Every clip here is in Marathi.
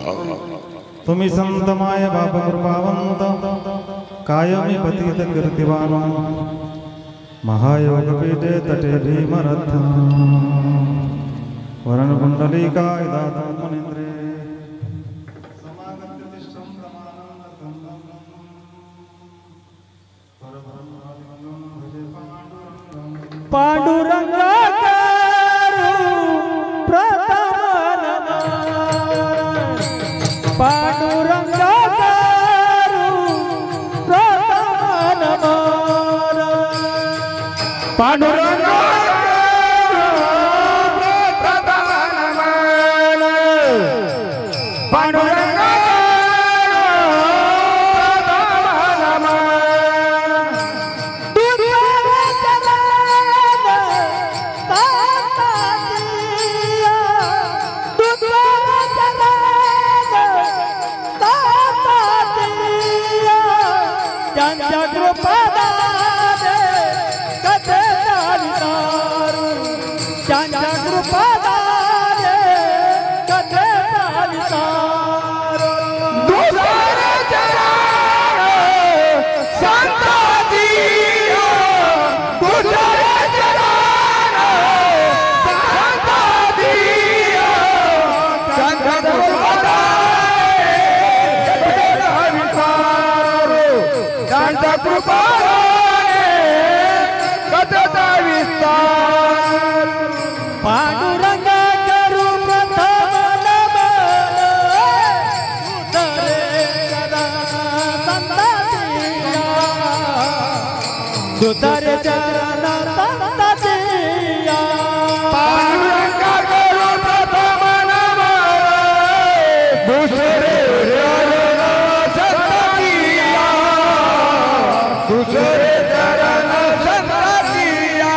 तुम्ही संत माय बाप कृपावंत कायमी पतित कीर्तिवान महायोग पीठे तटे भीमरथ वरण कुंडलिकाय दातं मुनीन्द्रे पांडुरंग पांडुरंग पांडुरंग पांडुरंग सुधर चरण संततिया पांडुरंग गुरु प्रथम नम दूसरे चरण संततिया दूसरे चरण संततिया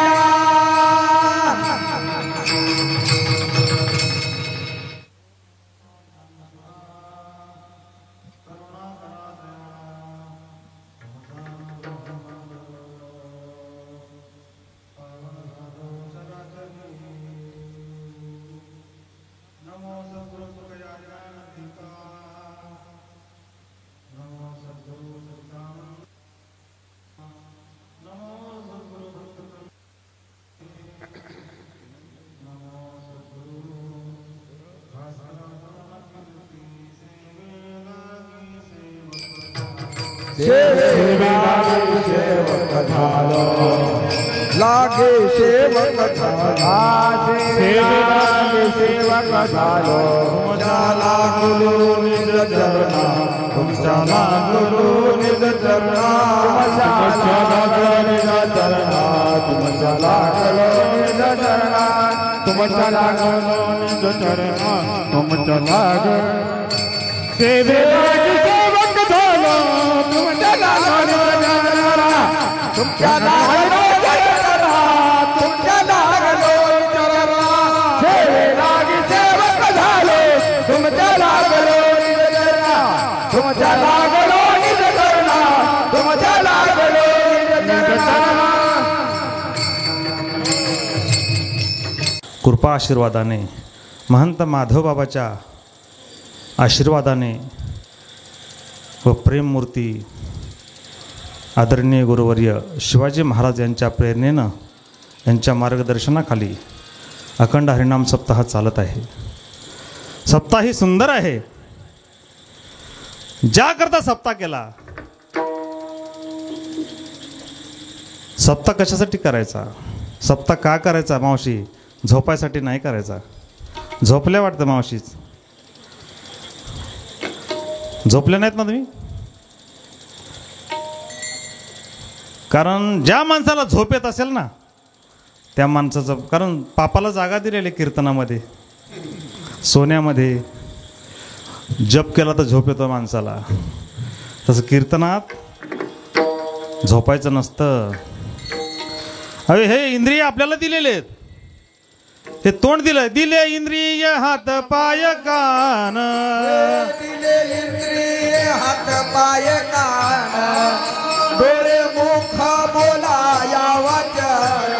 लागे सेवक झालो सेवक झालो तुमच्या लागलो निज चरणा तुमच्या लागलो निज चरणा तुमच्या लागलो निज चरणा तुमच्या लागलो निज चरणा तुमच्या लागलो निज चरणा तुमच्या लाग सेवक झालो तुमच्या लागलो तुमच्या लागलो तुमच्या लागलो सेवक झालो तुमच्या लागलो तुमच्या लागलो निज चरणा तुमच्या लागलो कृपा आशीर्वादाने महंत माधव बाबाच्या आशीर्वादाने व प्रेममूर्ती आदरणीय गुरुवर्य शिवाजी महाराज यांच्या प्रेरणेनं यांच्या मार्गदर्शनाखाली अखंड हरिनाम सप्ताह चालत आहे. सप्ताह ही सुंदर आहे. ज्याकरता सप्ताह केला, सप्ताह कशासाठी करायचा, सप्ताह का करायचा मावशी? झोपायसाठी नाही करायचा. झोपल्या वाटतं मावशीच, झोपले नाहीत ना तुम्ही? कारण ज्या माणसाला झोप येत असेल ना त्या माणसाचं, कारण पापाला जागा दिलेली कीर्तनामध्ये, सोन्यामध्ये जप केला तर झोप येतो माणसाला. तसं कीर्तनात झोपायचं नसतं. अरे हे इंद्रिय आपल्याला दिलेले आहेत. ते तोंड दिले इंद्रिय हात पाय कान, दिले इंद्रिय हात पाय कान, डोळे मुख बोलाया वचन,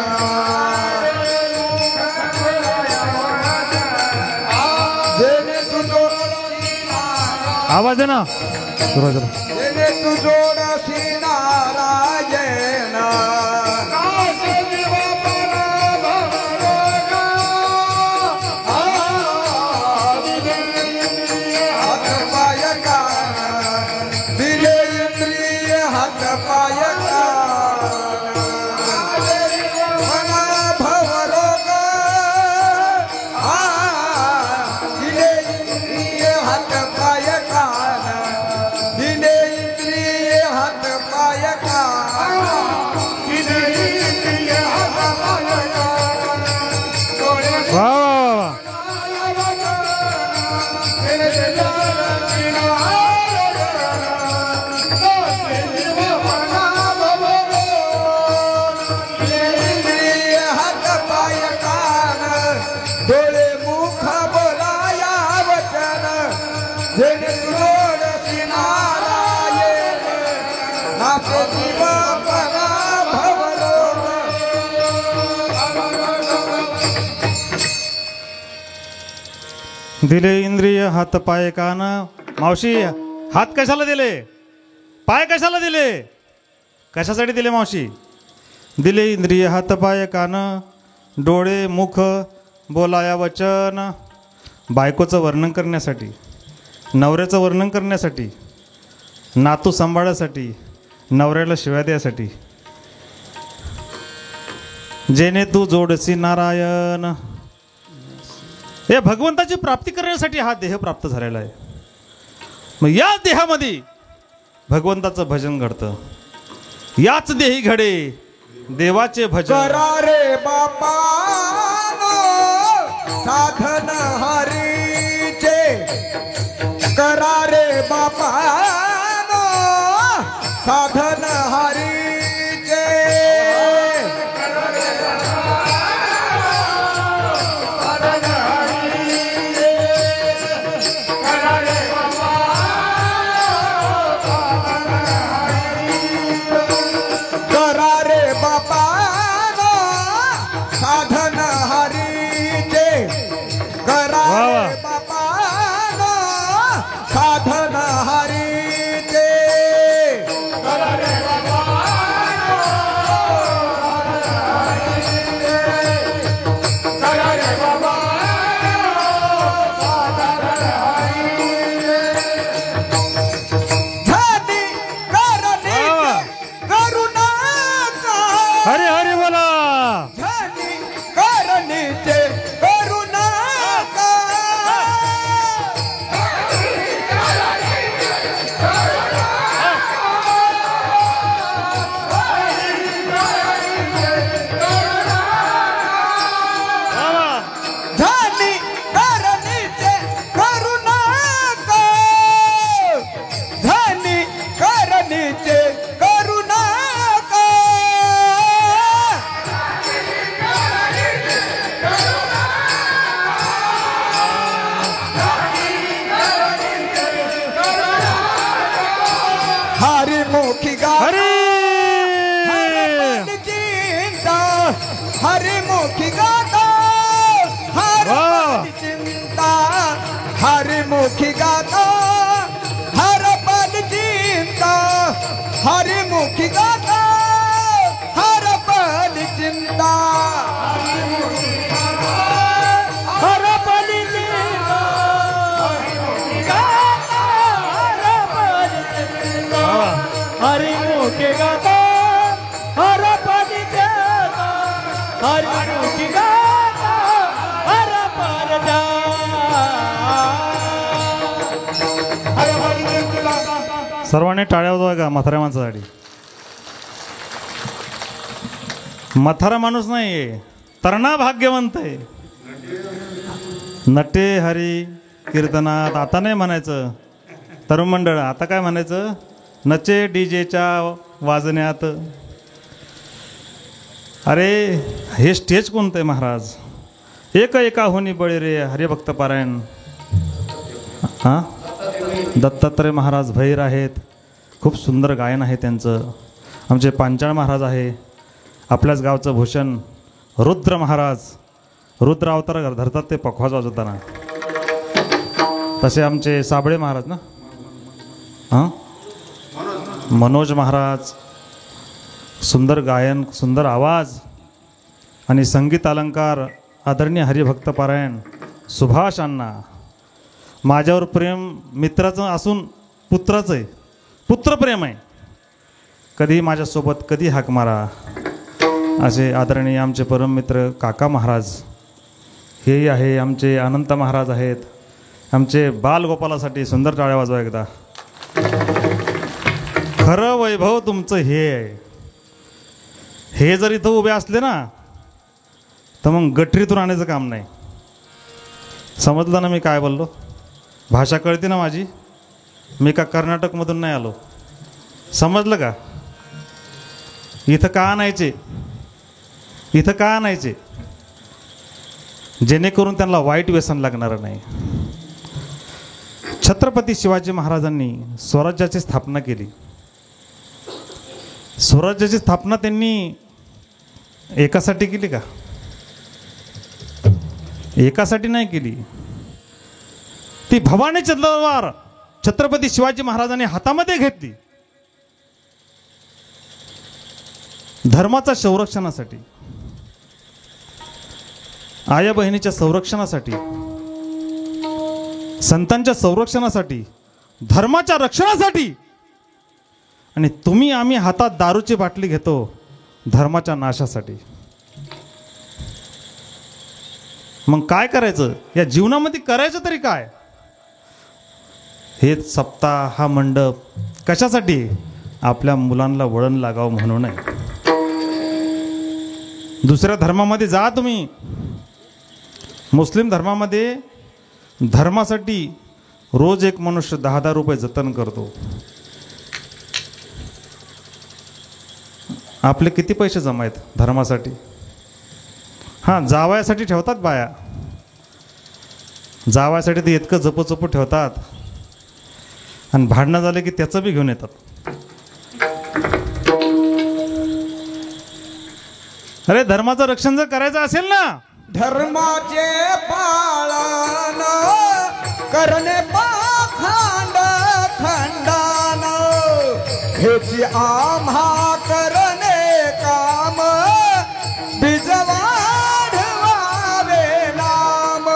जेणे तुझो आवाज आहे ना सुरुवातीला. जेणे तू जोडसी नारायण हात पाय कान दिले इंद्रिय हात पाय कान मना भवरोग दिले इंद्रिय हात पाय कान दिले इंद्रिय हात पाय कान दिले इंद्रिय हात पाय कान वा वा वा. इंद्रिय हात पाय कान डोळे मुख बोलाया वचन जेणे जोडसी नारायण नाचे जीव परा भवरोग दिले इंद्रिय हात पाय कान. मावशी हात कशाला दिले, पाय कशाला दिले, कशासाठी दिले मावशी? दिले इंद्रिय हात पाय कान डोळे मुख बोलाया वचन. बायकोचं वर्णन करण्यासाठी, नवऱ्याचं वर्णन करण्यासाठी, नातू सांभाळण्यासाठी, नवऱ्याला शिव्या द्यासाठी. जेणे तू जोडसी नारायण. हे भगवंताची प्राप्ती करण्यासाठी हा देह प्राप्त झालेला आहे. मग याच देहामध्ये भगवंताचं भजन घडतं. याच देही घडे देवाचे भजन. करा रे बापा साधन हरीचे करा रे बापा साधन हरीचे करा रे बापा साधन हरीचे करा वा वा. रे बापा साधन हरीचे करा रे करा रे बाबा झाली करणे वा वा. करुणा हरे हरे बोला. झाली करणीचे करुणा वा वा. झाली करणीचे करुणा झाली करणीचे करुणा हरिमुखी गा हरे चिंता हरिमुखी गाता हर वाह. चिंता हरिमुखी गाता हर पल चिंता हरिमुखी गाता हर पल चिंता हर पल चिंता हर पल चिंता वा वा. हरिमुखी गाता हर पद जाता हरिमुखी गाता हर पद जा सर्वांनी टाळ्या वाजवा का म्हाताऱ्या माणसासाठी. म्हातारा माणूस नाही, तरणा भाग्यवंत आहे. नटे हरी कीर्तनात आता नाही म्हणायचं तरुण मंडळ, आता काय म्हणायचं? नचे डीजेच्या वाजण्यात. अरे हे स्टेज कोणतं आहे महाराज? एक एका होनी बळी रे हरिभक्त पारायण. हां, दत्तात्रय महाराज भैर आहेत, खूप सुंदर गायन आहे त्यांचं. आमचे पांचाळ महाराज आहे, आपल्याच गावचं भूषण रुद्र महाराज, रुद्र अवतार धरतात ते पखवाज वाजवताना. तसे आमचे साबळे महाराज ना, हां मनोज महाराज, सुंदर गायन, सुंदर आवाज आणि संगीत अलंकार आदरणीय हरिभक्त पारायण सुभाष अण्णा. माझ्यावर प्रेम मित्राचं असून पुत्राचं आहे, पुत्रप्रेम आहे. कधी माझ्यासोबत कधी हाक मारा असे आदरणीय आमचे परममित्र काका महाराज. हेही आहे आमचे अनंत महाराज आहेत. आमचे बालगोपालासाठी सुंदर टाळ्या वाजवा एकदा. खरं वैभव तुमचं हे आहे. हे जर इथं उभे असले ना तर मग गटरीतून आणायचं काम नाही. समजलं ना मी काय बोललो? भाषा कळते ना माझी? मी का कर्नाटकमधून नाही आलो. समजलं का? इथं का आणायचे, इथं का आणायचे? जेणेकरून त्यांना वाईट व्यसन लागणार नाही. छत्रपती शिवाजी महाराजांनी स्वराज्याची स्थापना केली. स्वराज्याची स्थापना त्यांनी एकासाठी केली का? एकासाठी नाही केली. ती भवानी तलवार छत्रपती शिवाजी महाराजांनी हातामध्ये घेतली धर्माच्या संरक्षणासाठी, आया बहिणीच्या संरक्षणासाठी, संतांच्या संरक्षणासाठी, धर्माच्या रक्षणासाठी. आणि तुम्ही आम्ही हातात दारूची बाटली घेतो धर्माच्या नाशासाठी. मग काय करायचं या जीवनामध्ये? करायचं तरी काय? हे सप्ताह, हा मंडप कशासाठी? आपल्या मुलांना वळण लागावं म्हणून आहे. दुसऱ्या धर्मामध्ये जा तुम्ही. मुस्लिम धर्मामध्ये धर्मासाठी रोज एक मनुष्य 10,000 रुपये जतन करतो. आपले किती पैसे जमा आहेत धर्मासाठी? हां, जावयासाठी ठेवतात बाया. जावयासाठी ते इतकं जपू ठेवतात आणि भांडणं झाले की त्याचं बी घेऊन येतात. अरे धर्माचं रक्षण जर करायचं असेल ना, धर्माचे पालन करणे पाखंड खंडन हेची आम्हा करणे काम बीज वाढवावे नाम.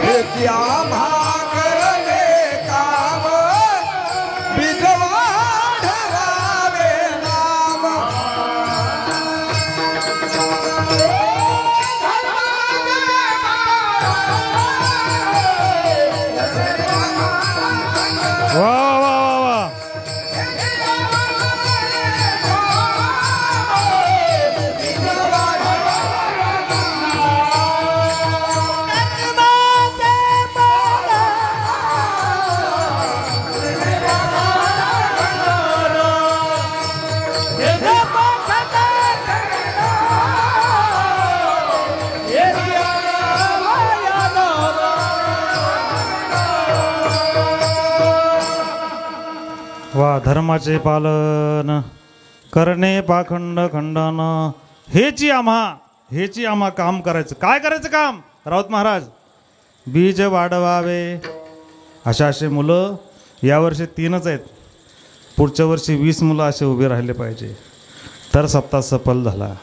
हेची आम्हा करणे काम बीज वाढवावे नाम. वा वा वा वा. वा. धर्माचे पालन करणे पाखंड खंडन हेची आम्हा काम करायचं. काय करायचं काम? राऊत महाराज, बीज वाढवावे. असे मुलं यावर्षी 3च आहेत. पुढच्या वर्षी 20 मुलं असे उभे राहिले पाहिजे तर सप्ताह सफल झाला.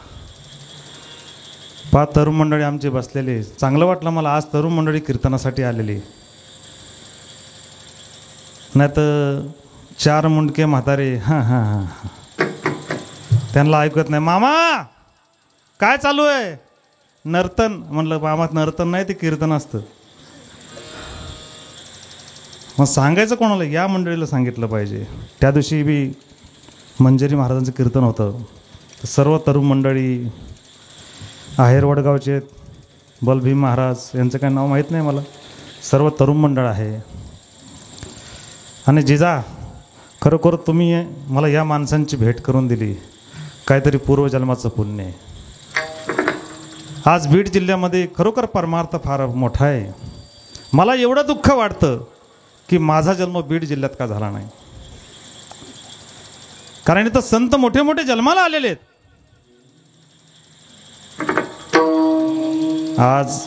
5 तरुण मंडळी आमची बसलेली. चांगलं वाटलं मला आज तरुण मंडळी कीर्तनासाठी आलेली. नाही तर 4 मुंडके म्हातारे हां हां हां त्यांना ऐकत नाही. मामा काय चालू आहे? नर्तन. म्हणलं मामात नर्तन नाही, ते कीर्तन असतं. मग सांगायचं कोणाला? या मंडळीला सांगितलं पाहिजे. त्या दिवशी बी मंजिरी महाराजांचं कीर्तन होतं. सर्व तरुण मंडळी आहेर वडगावचे बलभीम महाराज यांचं काय नाव माहीत नाही मला. सर्व तरुण मंडळ आहे. आणि जिजा खरोखर तुम्ही मला या माणसांची भेट करून दिली. काहीतरी पूर्वजन्माचं पुण्य आहे. आज बीड जिल्ह्यामध्ये खरोखर परमार्थ फार मोठा आहे. मला एवढं दुःख वाटतं की माझा जन्म बीड जिल्ह्यात का झाला नाही. कारण इथं संत मोठे मोठे जन्माला आलेले आहेत. आज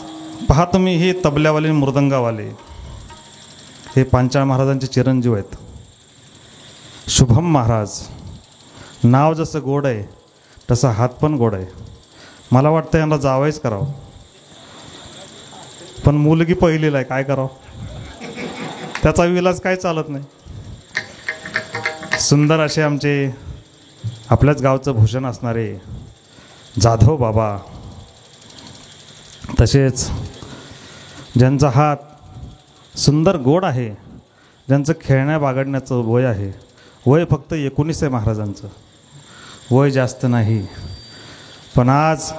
पहा तुम्ही, हे तबल्यावाले मृदंगावाले हे पांचाळ महाराजांचे चिरंजीव आहेत. शुभम महाराज, नाव जसं गोड आहे तसा हात पण गोड आहे. मला वाटतं यांना जावंच करावं, पण मुलगी पहिलीला आहे, काय करावं, त्याचा विलाज काय चालत नाही. सुंदर असे आमचे आपल्याच गावचं भूषण असणारे जाधव बाबा, तसेच ज्यांचा हात सुंदर गोड आहे, ज्यांचं खेळण्या बागडण्याचं वय आहे, वय फक्त 19 आहे महाराजांचं, वय जास्त नाही, पण आज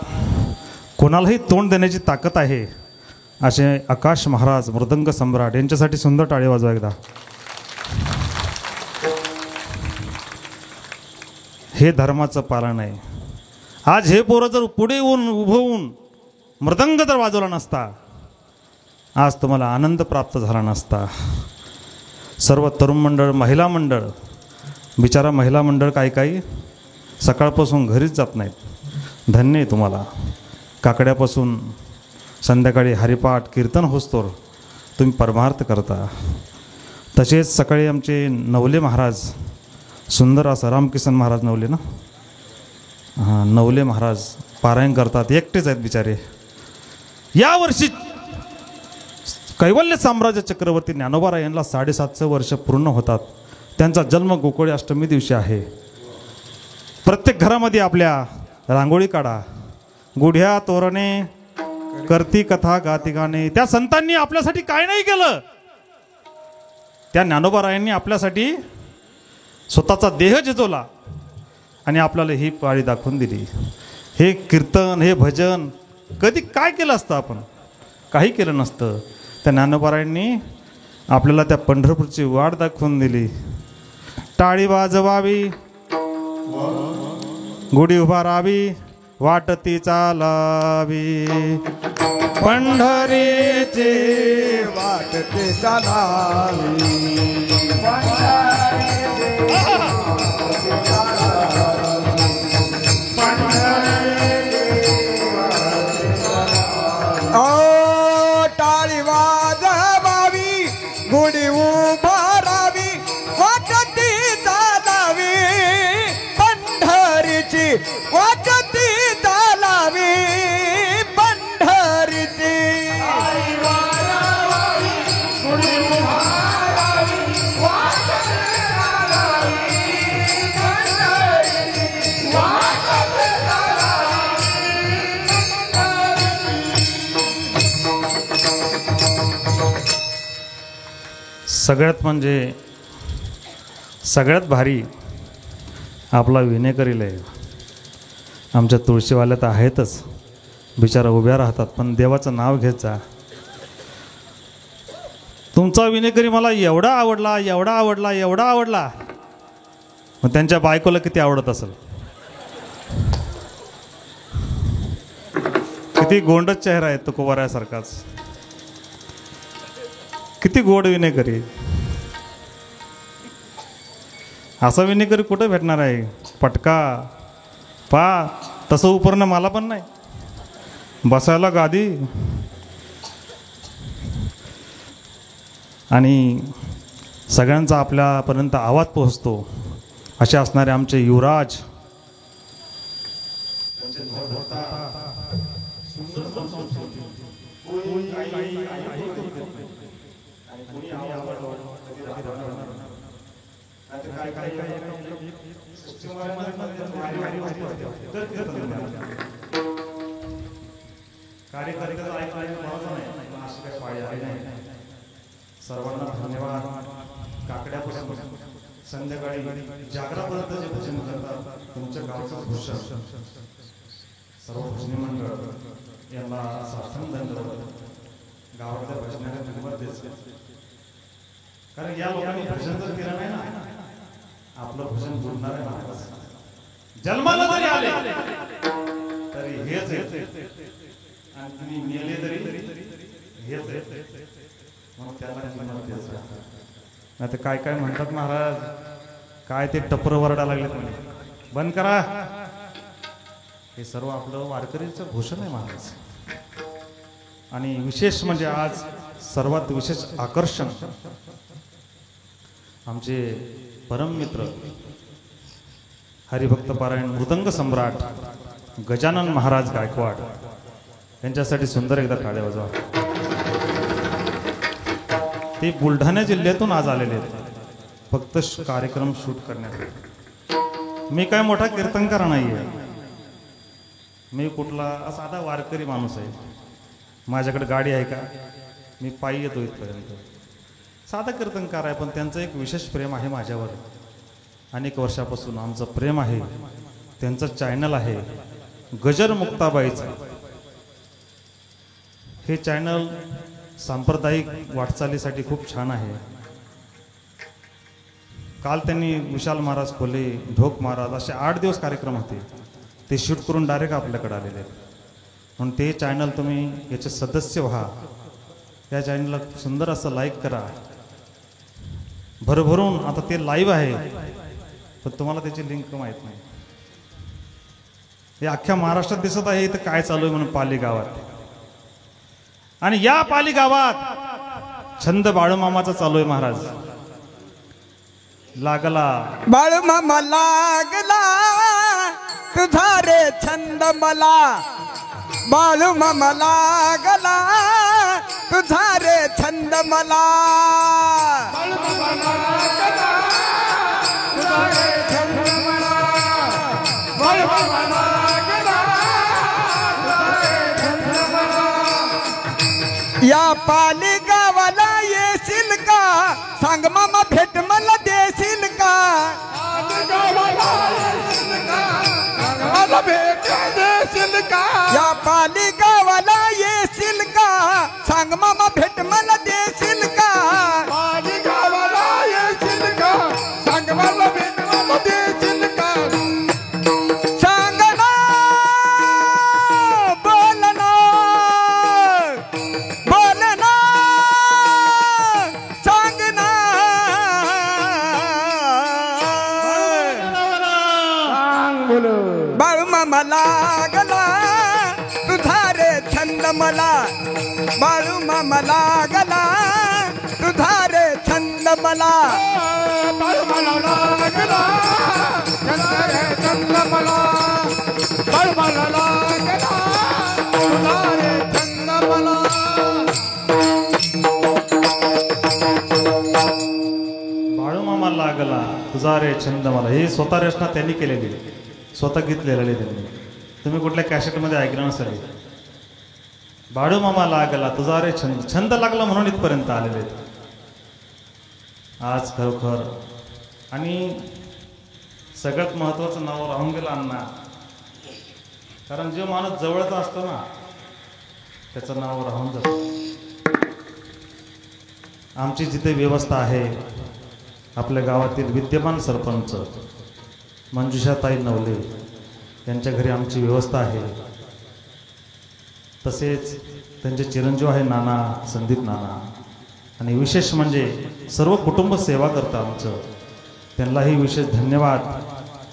कोणालाही तोंड देण्याची ताकद आहे असे आकाश महाराज मृदंग सम्राट, यांच्यासाठी सुंदर टाळी वाजवा एकदा. हे धर्माचं पालन आहे. आज हे पोरं जर पुढे येऊन उभं होऊन मृदंग जर वाजवला नसता, आज तुम्हाला आनंद प्राप्त झाला नसता. सर्व तरुण मंडळ, महिला मंडळ, बिचारा महिला मंडळ काही सकाळपासून घरीच जात नाहीत. धन्य आहे तुम्हाला. काकड्यापासून संध्याकाळी हरिपाठ कीर्तन होस्तोर तुम्ही परमार्थ करता. तसेच सकाळी आमचे नवले महाराज, सुंदर असं रामकिसन महाराज नवले ना, हां, नवले महाराज पारायण करतात, एकटेच आहेत बिचारे. यावर्षी कैवल्य साम्राज्य चक्रवर्ती ज्ञानोबा यांना 750 वर्ष पूर्ण होतात. त्यांचा जन्म गोकुळी अष्टमी दिवशी आहे. प्रत्येक घरामध्ये आपल्या रांगोळी काढा, गुढ्या तोरणे करती कथा गाती गाणे. त्या संतांनी आपल्यासाठी काय नाही केलं, त्या ज्ञानोबारायांनी आपल्यासाठी स्वतःचा देह झिजवला आणि आपल्याला ही पाळी दाखवून दिली. हे कीर्तन, हे भजन कधी काय केलं असतं, आपण काही केलं नसतं. त्या ज्ञानोबारायांनी आपल्याला त्या पंढरपूरची वाट दाखवून दिली. टाळी वाजवावी, गुढी उभारावी, वाटती चालावी, पंढरीची वाटते चालावी, टाळी वाजवावी, गुढी उभारावी, वाटती चालावी, पंढरीची वाटती चालावी, पंढरीची. सगळ्यात म्हणजे सगळ्यात भारी आपला विनेकरीला आहे. आमच्या तुळशीवाल्या तर आहेतच, बिचारा उभ्या राहतात, पण देवाचं नाव घेत जा. तुमचा विनेकरी मला एवढा आवडला, एवढा आवडला, एवढा आवडला, मग त्यांच्या बायकोला किती आवडत असेल. किती गोंडच चेहरा आहे तुकोबारायासारखाच, किती गोड विनेकरी. असा विनेकरी कुठं भेटणार आहे, पटका पा तसं उपरणं मला पण नाही, बसायला गादी. आणि सगळ्यांचा आपल्यापर्यंत आवाज पोहोचतो असे असणारे आमचे युवराज, सर्वांना धन्यवाद. काकड्यापासून संध्याकाळी जागरापर्यंत जे भजन करतात तुमच्या गावचं भूषण, सर्व भजनी मंडळ यांना सार्थन धन्यवाद. गावातल्या भजनाला धन्यवाद द्यायचं, कारण या लोकांनी भजन जर केलं नाही ना, आपलं भजन बुडणार आहे महाराज. जन्माला जरी आले तरी हेच आहे, आणि तुम्ही मेले तरी हेच आहे. मग त्याला किंमत द्यायचं. नाही तर काय काय म्हणतात महाराज, काय ते टपर वरडा लागले, बंद करा. हे सर्व आपलं वारकरीचं भूषण आहे महाराज. आणि विशेष म्हणजे आज सर्वात विशेष आकर्षण आमचे परममित्र हरिभक्त पारायण मृदंग सम्राट गजानन महाराज गायकवाड यांच्यासाठी सुंदर एकदा टाळ्या वाजवा. ते बुलढाणा जिल्ह्यातून आज आलेले आहेत फक्त कार्यक्रम शूट करण्यासाठी. मी काय मोठा कीर्तनकार नाही आहे, मी कुठला साधा वारकरी माणूस आहे. माझ्याकडे गाडी आहे का, मी पायी येतो इथपर्यंत. साधा कीर्तनकार आहे, पण त्यांचं एक विशेष प्रेम आहे माझ्यावर. अनेक वर्षापासून आमचं प्रेम आहे. त्यांचं चॅनल आहे गजर मुक्ताबाईचं. हे चॅनल सांप्रदायिक वाटचालीसाठी खूप छान आहे. काल त्यांनी विशाल महाराज खोले, ढोक महाराज असे 8 दिवस कार्यक्रम होते. ते शूट करून डायरेक्ट आपल्याकडे आलेले आहेत. म्हणून ते चॅनल तुम्ही याचे सदस्य व्हा. या चॅनलला सुंदर असं लाईक करा भरभरून. आता ते लाईव्ह आहे, पण तुम्हाला त्याची लिंक माहीत नाही. हे अख्ख्या महाराष्ट्रात दिसत आहे इथं काय चालू आहे म्हणून पाली गावात. आणि या पाली गावात छंद बाळूमामाचा चालू आहे महाराज. लागला बाळूमामा लागला तुझा रे छंद मला. बाळूमामा लागला तुझा रे छंद मला. या पाली गावाला येशील का, सांग मामा भेट मला देशील का. या पाली गावाला येशील का, सांग मामा भेट मला देशील का. पाली गावाला येशील का, सांग मला भेट मला देशील का. सांग ना, बोल ना, बोल ना, सांग ना. बाळूमामा लागला तुझा रे छंद मला. बाळूमामा लागला तुझा रे छंद मला. बाळूमामा लागला तुझा रे छंद मला. बाळूमामा लागला तुझा रे छंद मला. बाळूमामा लागला तुझा रे छंद मला. हे स्वतः रचना त्यांनी केलेली, स्वतः घेतलेली त्यांनी. तुम्ही कुठल्या कॅसेटमध्ये ऐकलं नसेल. बाळूमामा लागला तुझा रे छंद. छंद लागला म्हणून इथपर्यंत आलेले आहेत आज खरोखर. आणि सगळ्यात महत्त्वाचं नाव राहून गेलं अण्णा. कारण जो माणूस जवळचा असतो ना त्याचं नाव राहून जातं. आमची जिथे व्यवस्था आहे, आपल्या गावातील विद्यमान सरपंच मंजुषाताई नवले यांच्या घरी आमची व्यवस्था आहे. तसेच त्यांचे चिरंजीव आहे नाना संदीप नाना. आणि विशेष म्हणजे सर्व कुटुंब सेवा करतं आमचं. त्यांनाही विशेष धन्यवाद.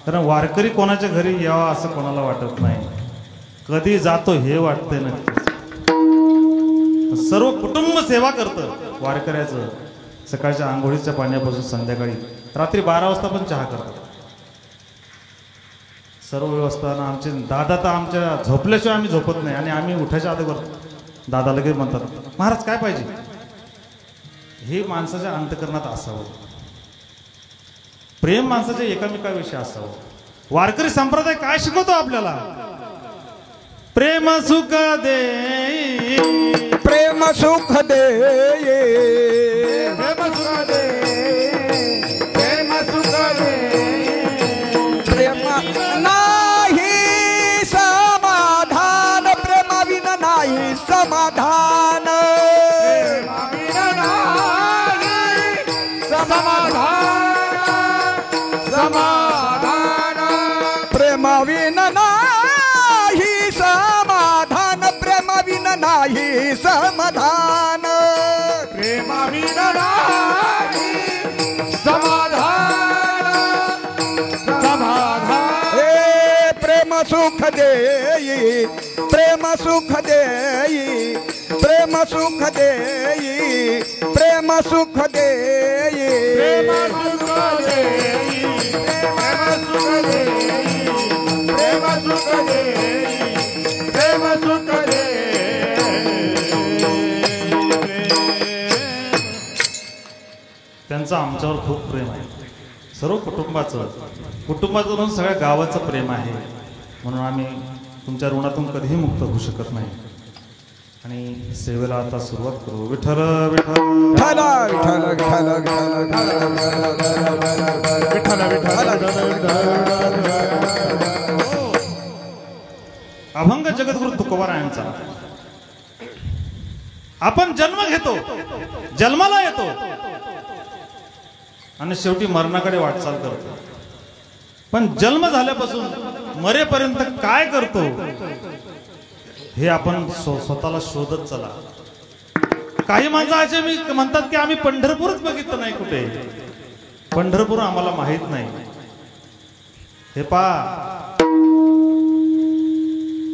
कारण वारकरी कोणाच्या घरी यावा असं कोणाला वाटत नाही, कधी जातो हे वाटतंय नक्की. सर्व कुटुंब सेवा करतं वारकऱ्याचं. सकाळच्या आंघोळीच्या पाण्यापासून संध्याकाळी रात्री 12 वाजता पण चहा करतात. सर्व व्यवस्था ना. आमचे दादा तर आमच्या झोपल्याशिवाय आम्ही झोपत नाही. आणि आम्ही उठायच्या अगोदर दादा लगेच म्हणतात महाराज काय पाहिजे. हे माणसाच्या अंतकरणात असावं. प्रेम माणसाच्या एकामेकाविषयी असावं. वारकरी संप्रदाय काय शिकवतो आपल्याला. प्रेम सुख दे, प्रेम सुख दे, प्रेम सुख दे, प्रेम सुख दे. प्रेम नाही समाधान, प्रेमाविन नाही समाधान. समाधान, प्रेमाविन नाही समाधान. प्रेमाविन नाही समाधान. प्रेमाविन नाही समाधान. समाधान हे प्रेम सुख देई, प्रेम सुख देई. प्रेम सुख देई प्रेम सुख देई प्रेम सुख देई प्रेम सुख देई प्रेम सुख देई प्रेम सुख देई त्यांचं आमच्यावर खूप प्रेम आहे, सर्व कुटुंबाचं म्हणून सगळ्या गावाचं प्रेम आहे. म्हणून आम्ही तुमच्या ऋणातून कधीही मुक्त होऊ शकत नाही. आणि सेवेला आता सुरुवात करू. विठ्ठल विठ्ठल विठ्ठल विठ्ठल विठ्ठल अभंग जगद्गुरु तुकोबारायांचा. आपण जन्म घेतो, जन्माला येतो आणि शेवटी मरणाकडे वाटचाल करतो. पण जन्म झाल्यापासून मरेपर्यंत काय करतो हे आपण स्वतःला शोधत चला. काही माणसं असे म्हणतात की आम्ही पंढरपूरच बघितलं नाही, कुठे पंढरपूर आम्हाला माहित नाही. हे पहा,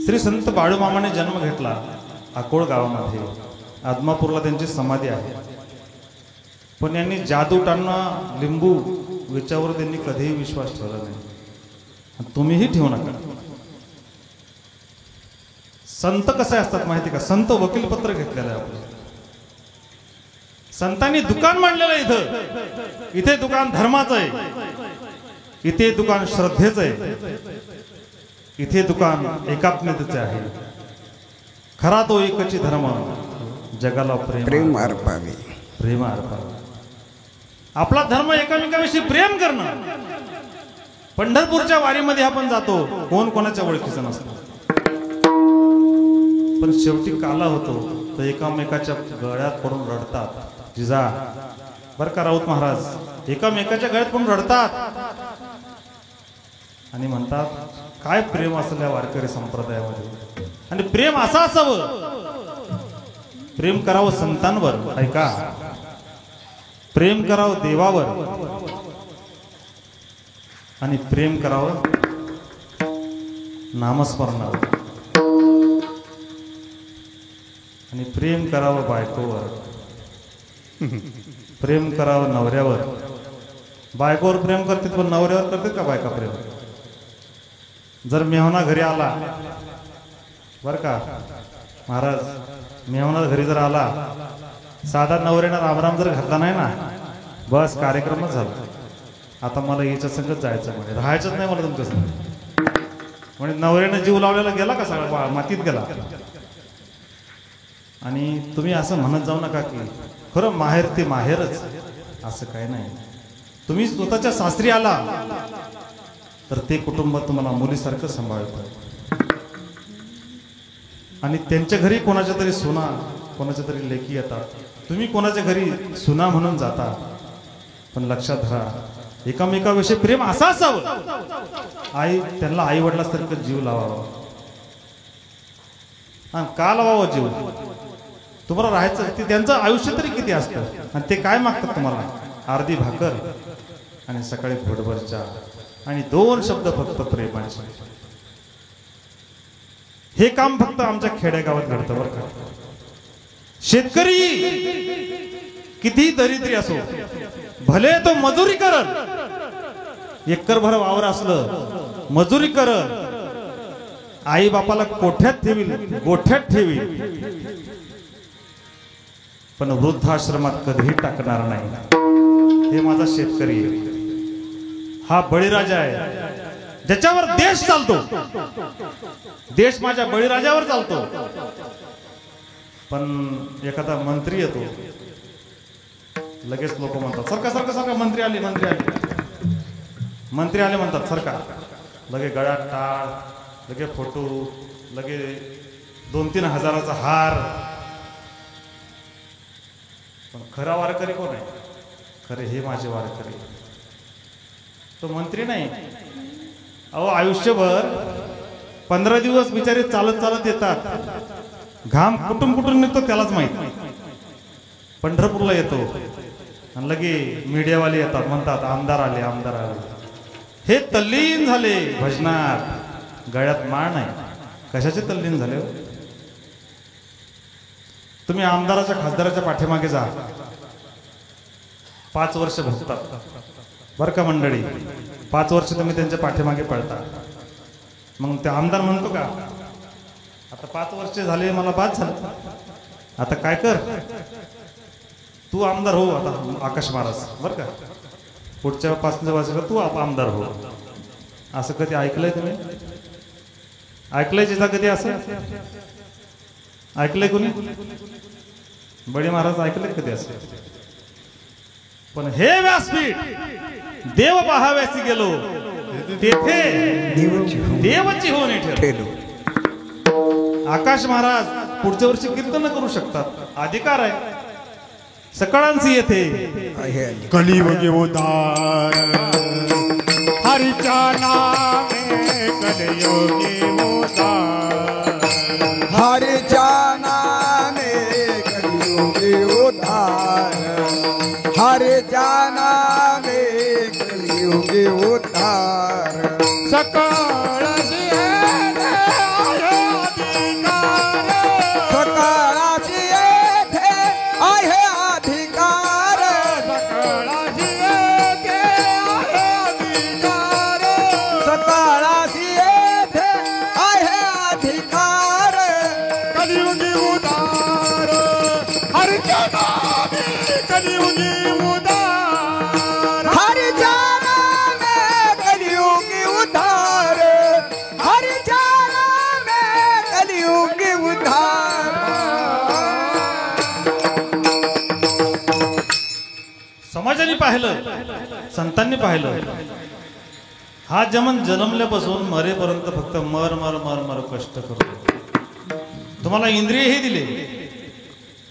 श्री संत बाळूमामाने जन्म घेतला अकोळ गावामध्ये. आदमापूरला त्यांची समाधी आहे. पण यांनी जादू टाणा लिंबू याच्यावर त्यांनी कधीही विश्वास ठेवला नाही. तुम्हीही ठेवू नका. संत कसे असतात माहिती का? संत वकीलपत्र घेतलेलं आहे आपलं. संतांनी दुकान मांडलेलं आहे. इथे दुकान धर्माचं आहे, इथे दुकान श्रद्धेचं आहे, इथे दुकान एकात्मतेचे आहे. खरा तो एकची धर्म, जगाला प्रेम अर्पावे. प्रेम अर्पावे. आपला धर्म एकामेकाविषयी प्रेम करणं. पंढरपूरच्या वारीमध्ये आपण जातो, कोण कोणाच्या ओळखीचं नसतं, पण शेवटी काला होतो तर एकामेकाच्या गळ्यात पडून रडतात. जिजा बर का राऊत महाराज, एकामेकाच्या गळ्यात पडून रडतात आणि म्हणतात काय प्रेम असेल या वारकरी संप्रदायामध्ये. आणि प्रेम असं असावं, प्रेम करावं संतांवर, ऐका, प्रेम करावं देवावर, आणि प्रेम करावं नामस्मरणावर, आणि प्रेम करावं बायकोवर, प्रेम करावं नवऱ्यावर. बायकोवर प्रेम करतात पण नवऱ्यावर करतात का बायका प्रेम? जर मेहना घरी आला बर का महाराज, मेहना घरी जर आला, साधा नवऱ्यानं रामराम जर घातला नाही ना, बस कार्यक्रमच झाला. आता मला याच्या संगत जायचं, म्हणजे राहायचंच नाही मला तुमच्या संग. म्हणजे नवऱ्यानं जीव लावलेला गेला का सगळा मातीत गेला. आणि तुम्ही असं म्हणत जाऊ नका की खरं माहेर ते माहेरच, असं काही नाही. तुम्ही स्वतःच्या सासरी आला तर ते कुटुंब तुम्हाला मुलीसारखं सांभाळतं. आणि त्यांच्या घरी कोणाच्या तरी सुना, कोणाच्या तरी लेकी येतात. तुम्ही कोणाच्या घरी सुना म्हणून जाता. पण लक्षात धरा, एकामेकाविषयी प्रेम असं असावं, आई त्यांना आई वडिलांसारखं जीव लावावा. आणि का लावावं जीव? तुम्हाला राहायचं, ते त्यांचं आयुष्य तरी किती असतं, आणि ते काय मागतात तुम्हाला? अर्धी भाकर आणि सकाळी घोटभर चहा आणि 2 शब्द फक्त प्रेमाचे. हे काम फक्त आमच्या खेडेगावात घडतं बरं का. शेतकरी किती दरिद्री असो, भले तो मजुरी करल, एकरभर वावर असलं मजुरी करल, आई बापाला कोठ्यात ठेवील, गोठ्यात ठेवील, पण वृद्धाश्रमात कधीही टाकणार नाही. हे माझा शेतकरी आहे. हा बळीराजा आहे, ज्याच्यावर देश चालतो. देश माझ्या बळीराजावर चालतो. पण एखादा मंत्री येतो, लगेच लोक म्हणतात सरका सरका सरका, मंत्री आले मंत्री आले मंत्री आले म्हणतात सरका. लगे गळ्यात टाळ, लगे फोटो, लगे 2-3 हजाराचा हार. पण खरा वारकरी कोण आहे? खरे हे माझे वारकरी. तो मंत्री नाही. अहो आयुष्यभर 15 दिवस बिचारे चालत चालत येतात. घाम कुठून कुठून निघतो त्यालाच माहित. पंढरपूरला येतो आणि लगे मीडियावाले येतात, म्हणतात आमदार आले आमदार आले. हे तल्लीन झाले भजनात, गळ्यात माळ नाही. कशाचे तल्लीन झाले? तुम्ही आमदाराच्या खासदाराच्या पाठीमागे जा, 5 वर्ष भोगतात बरं का मंडळी. 5 वर्ष तुम्ही त्यांच्या पाठीमागे पळता. मग ते आमदार म्हणतो का आता 5 वर्ष झाले मला बाद झालं, आता काय कर तू आमदार हो आता आकाश महाराज बरं का, पुढच्या 5 वर्षाला तू आमदार हो. असं कधी ऐकलंय तुम्ही? ऐकलंय जिजा कधी असं ऐकलंय कोणी? बडे महाराज ऐकलंय कधी असं? पण हे व्यासपीठ देव पाहाव्यासी गेलो तेथे देवची होणे ठेवलो. आकाश महाराज पुढच्या वर्षी कीर्तन करू शकतात, अधिकार आहे. सकाळांची येथे कलियुगी उदार हरिच्या नामे कलियुगी उदार हरिच्या नामे कलियुगी उद्धार हरिच्या नामे कलियुगी उद्धार सकाळची येथे आहे अधिकार सकाळाची येथे आहे अधिकार सकाळची येथे आहे अधिकार सकाळाची येथे आहे अधिकार कलियुगी उदार हरिच्या नामे कलियुगी उदार हरिच्या नामे कलियुगी उद्धार हरिच्या नामे कलियुगी उद्धार. समाजाने पाहिलं, संतांनी पाहिलं, हा जन्मल्यापासून मरेपर्यंत फक्त मर मर मर मर कष्ट करतो. तुम्हाला इंद्रियही दिले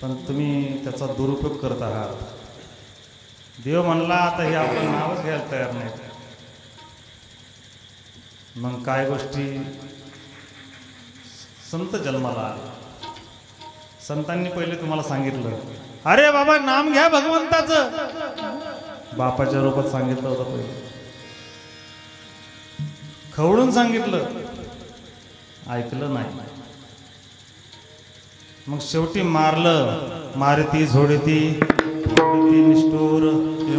पण तुम्ही त्याचा दुरुपयोग करत आहात. देव म्हणला आता हे आपलं नावच घ्यायला तयार नाही. मग काय गोष्टी संत जन्माला आले. संतांनी पहिले तुम्हाला सांगितलं अरे बाबा नाम घ्या भगवंताचं. बापाच्या रूपात सांगितलं होतं पहिले, खवळून सांगितलं, ऐकलं नाही. मग शेवटी मारलं. मारती झोडती निष्ठूर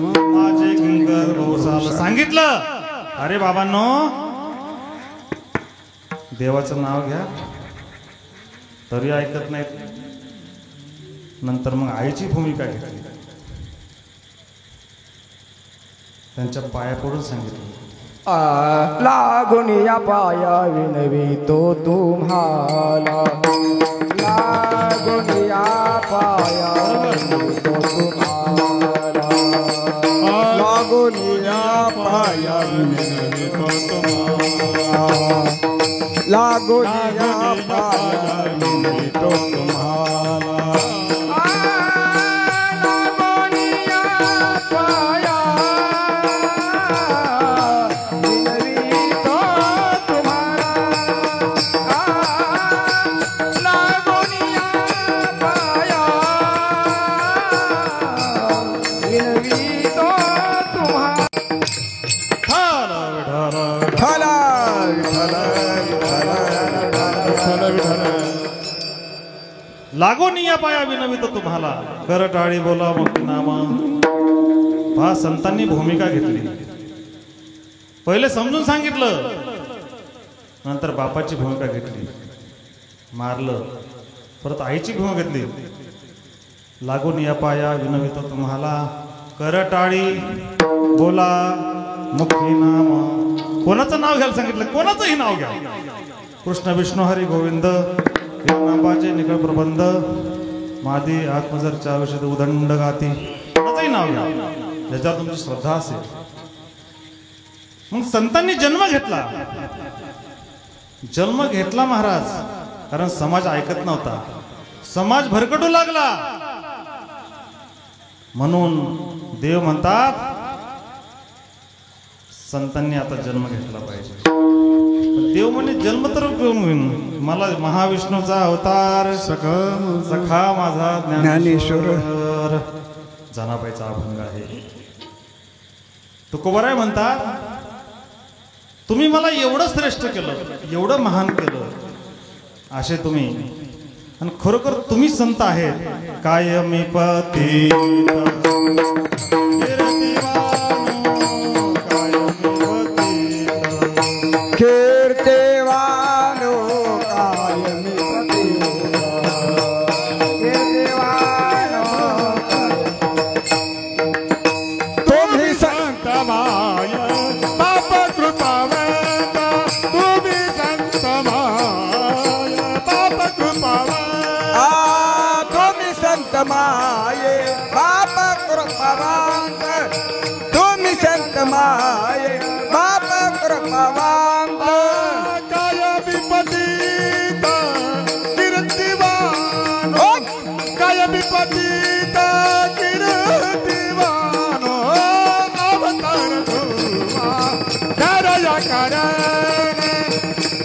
माझे किंकर गौसाल. सांगितलं अरे बाबांनो देवाचं नाव घ्या, तरी ऐकत नाहीत. नंतर मग आईची भूमिका घेतली, त्यांच्या पाया पडून सांगितलं लागून या पाया विनवितो तुम्हाला लागून या पाया विनवितो तुम्हाला लागून या पाया विनवितो तुम्हाला लागून या पाया विनवितो तुम्हाला लागून या पाया विनवितो तुम्हाला कर टाळी बोला मुक्ती नाम. हा संतांनी भूमिका घेतली. पहिले समजून सांगितलं, नंतर बापाची भूमिका घेतली, मारलं. परत आईची भूमिका घेतली. लागून या पाया विनवितो तुम्हाला कर टाळी बोला मुक्ती नाम. कोणाचं नाव घ्यायला सांगितलं? कोणाचंही नाव घ्या. कृष्ण विष्णू हरी गोविंद नामाचे निकळ प्रबंध मादी आत्मजरच्या औषध उदंड गाती. कोणाचंही नाव घ्या ज्याच्यावर तुमची श्रद्धा असेल. मग संतांनी जन्म घेतला. जन्म घेतला महाराज, कारण समाज ऐकत नव्हता, समाज भरकटू लागला. म्हणून देव म्हणतात संतांनी आता जन्म घेतला पाहिजे. देव म्हणे जन्म तर होईन, मला महाविष्णूचा अवतार सखा माझा ज्ञानेश्वर जनाबाईचा अभंग आहे. तुकोबाराय म्हणतात तुम्ही मला एवढं श्रेष्ठ केलं, एवढं महान केलं, असे तुम्ही आणि खरोखर तुम्ही संत आहेत. कायमी पतित कीर्तिवानो, कायमी पतित. कीर्तिवानो कायमी पतित. कीर्तिवानो तुम्ही संत माय बाप कृपावंत, तुम्ही संत माय बाप कृपावंत. तुम्ही संत माये बाप कृपावंत. तुम्ही संत माये बाप कृपावंत. कायमी पतित कीर्तिवानो, कायमी पतित कीर्तिवानो. अवतार तुम्हा धरया करणे,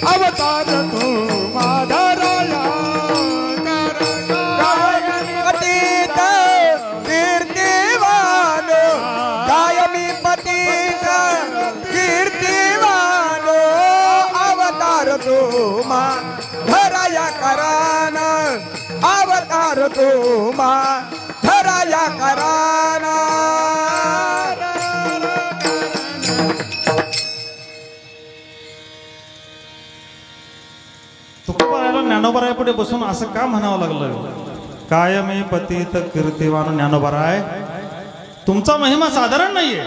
अवतार तुम्हा धरया कायमी पतित कीर्तिवानो, कायमी पतित कीर्तिवानो. अवतार तुम्हा धराया करान, अवतार तुम्हा धराया करान. तुकोबारायला ज्ञानोबाराय पुढे बसून असं का म्हणावं लागलं? कायमी पतित कीर्तिवान ज्ञानोबाराय, तुमचा महिमा साधारण नाहीये.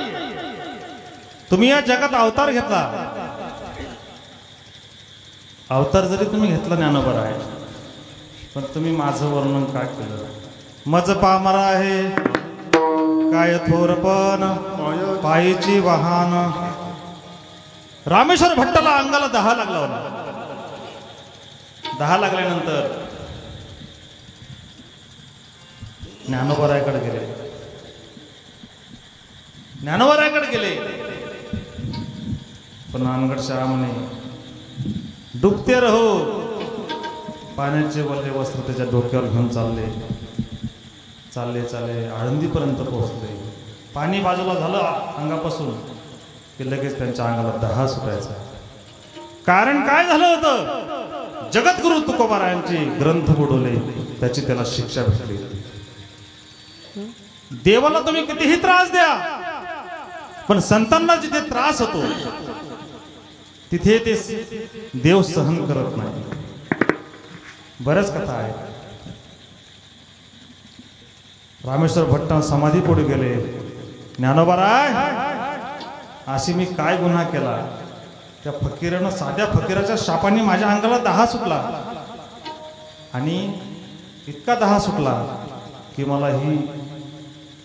तुम्ही या जगात अवतार घेतला. अवतार जरी तुम्ही घेतला ज्ञानोबाराय, पण तुम्ही माझं वर्णन काय केलं? मज पामरा आहे काय थोरपण, पायीची वाहन. रामेश्वर भट्टाला अंगाला 10 लागला होता. 10 लागल्यानंतर ज्ञानोबारायकडे गेले. ज्ञानोबारायकडे गेले, पण नानगड शाह म्हणे डुबते रहो. पाण्याचे वल्ले वस्त्र त्याच्या डोक्यावर घेऊन चालले चालले चालले आळंदीपर्यंत पोहोचले. पाणी बाजूला झालं अंगापासून की लगेच त्यांच्या अंगाला 10 सुटायचा. कारण काय झालं होतं? जगद्गुरु तुकोबारायांचे ग्रंथ बुडवले, त्याची त्याला शिक्षा भेटली. देवाला तुम्ही कितीही त्रास द्या, पण संतांना जिथे त्रास होतो तिथे ते देव सहन करत नाही. बऱ्याच कथा आहेत. रामेश्वर भट्ट समाधी पुढे गेले. ज्ञानोबाराय, अशी मी काय गुन्हा केला? त्या फकीरानं, साध्या फकीराच्या शापाने माझ्या अंगाला 10 सुटला, आणि इतका 10 सुटला की मला ही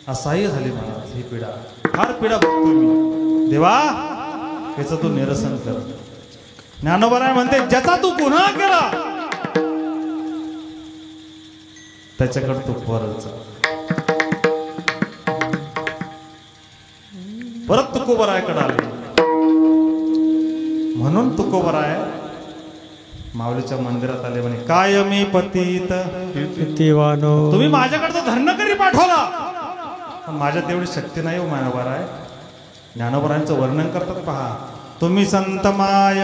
असह्य झाली. मला ही पीडा, फार पीडा भोगतोय मी. देवा, याचं तू निरसन कर. ज्ञानोबाराय म्हणते, ज्याचा तू गुन्हा केला त्याच्याकडे तू परत जा. परत तुकोबारायकडे आले. म्हणून तुकोबाराय माऊलीच्या मंदिरात आले. म्हणे कायमी पतित कीर्तिवानो. तुम्ही माझ्याकडचं धर्मकरी पाठवला, पण माझ्या तेवढी शक्ती नाही हो ज्ञानोबाराय. ज्ञानोबारायांचं वर्णन करतात पहा. तुम्ही संतमाय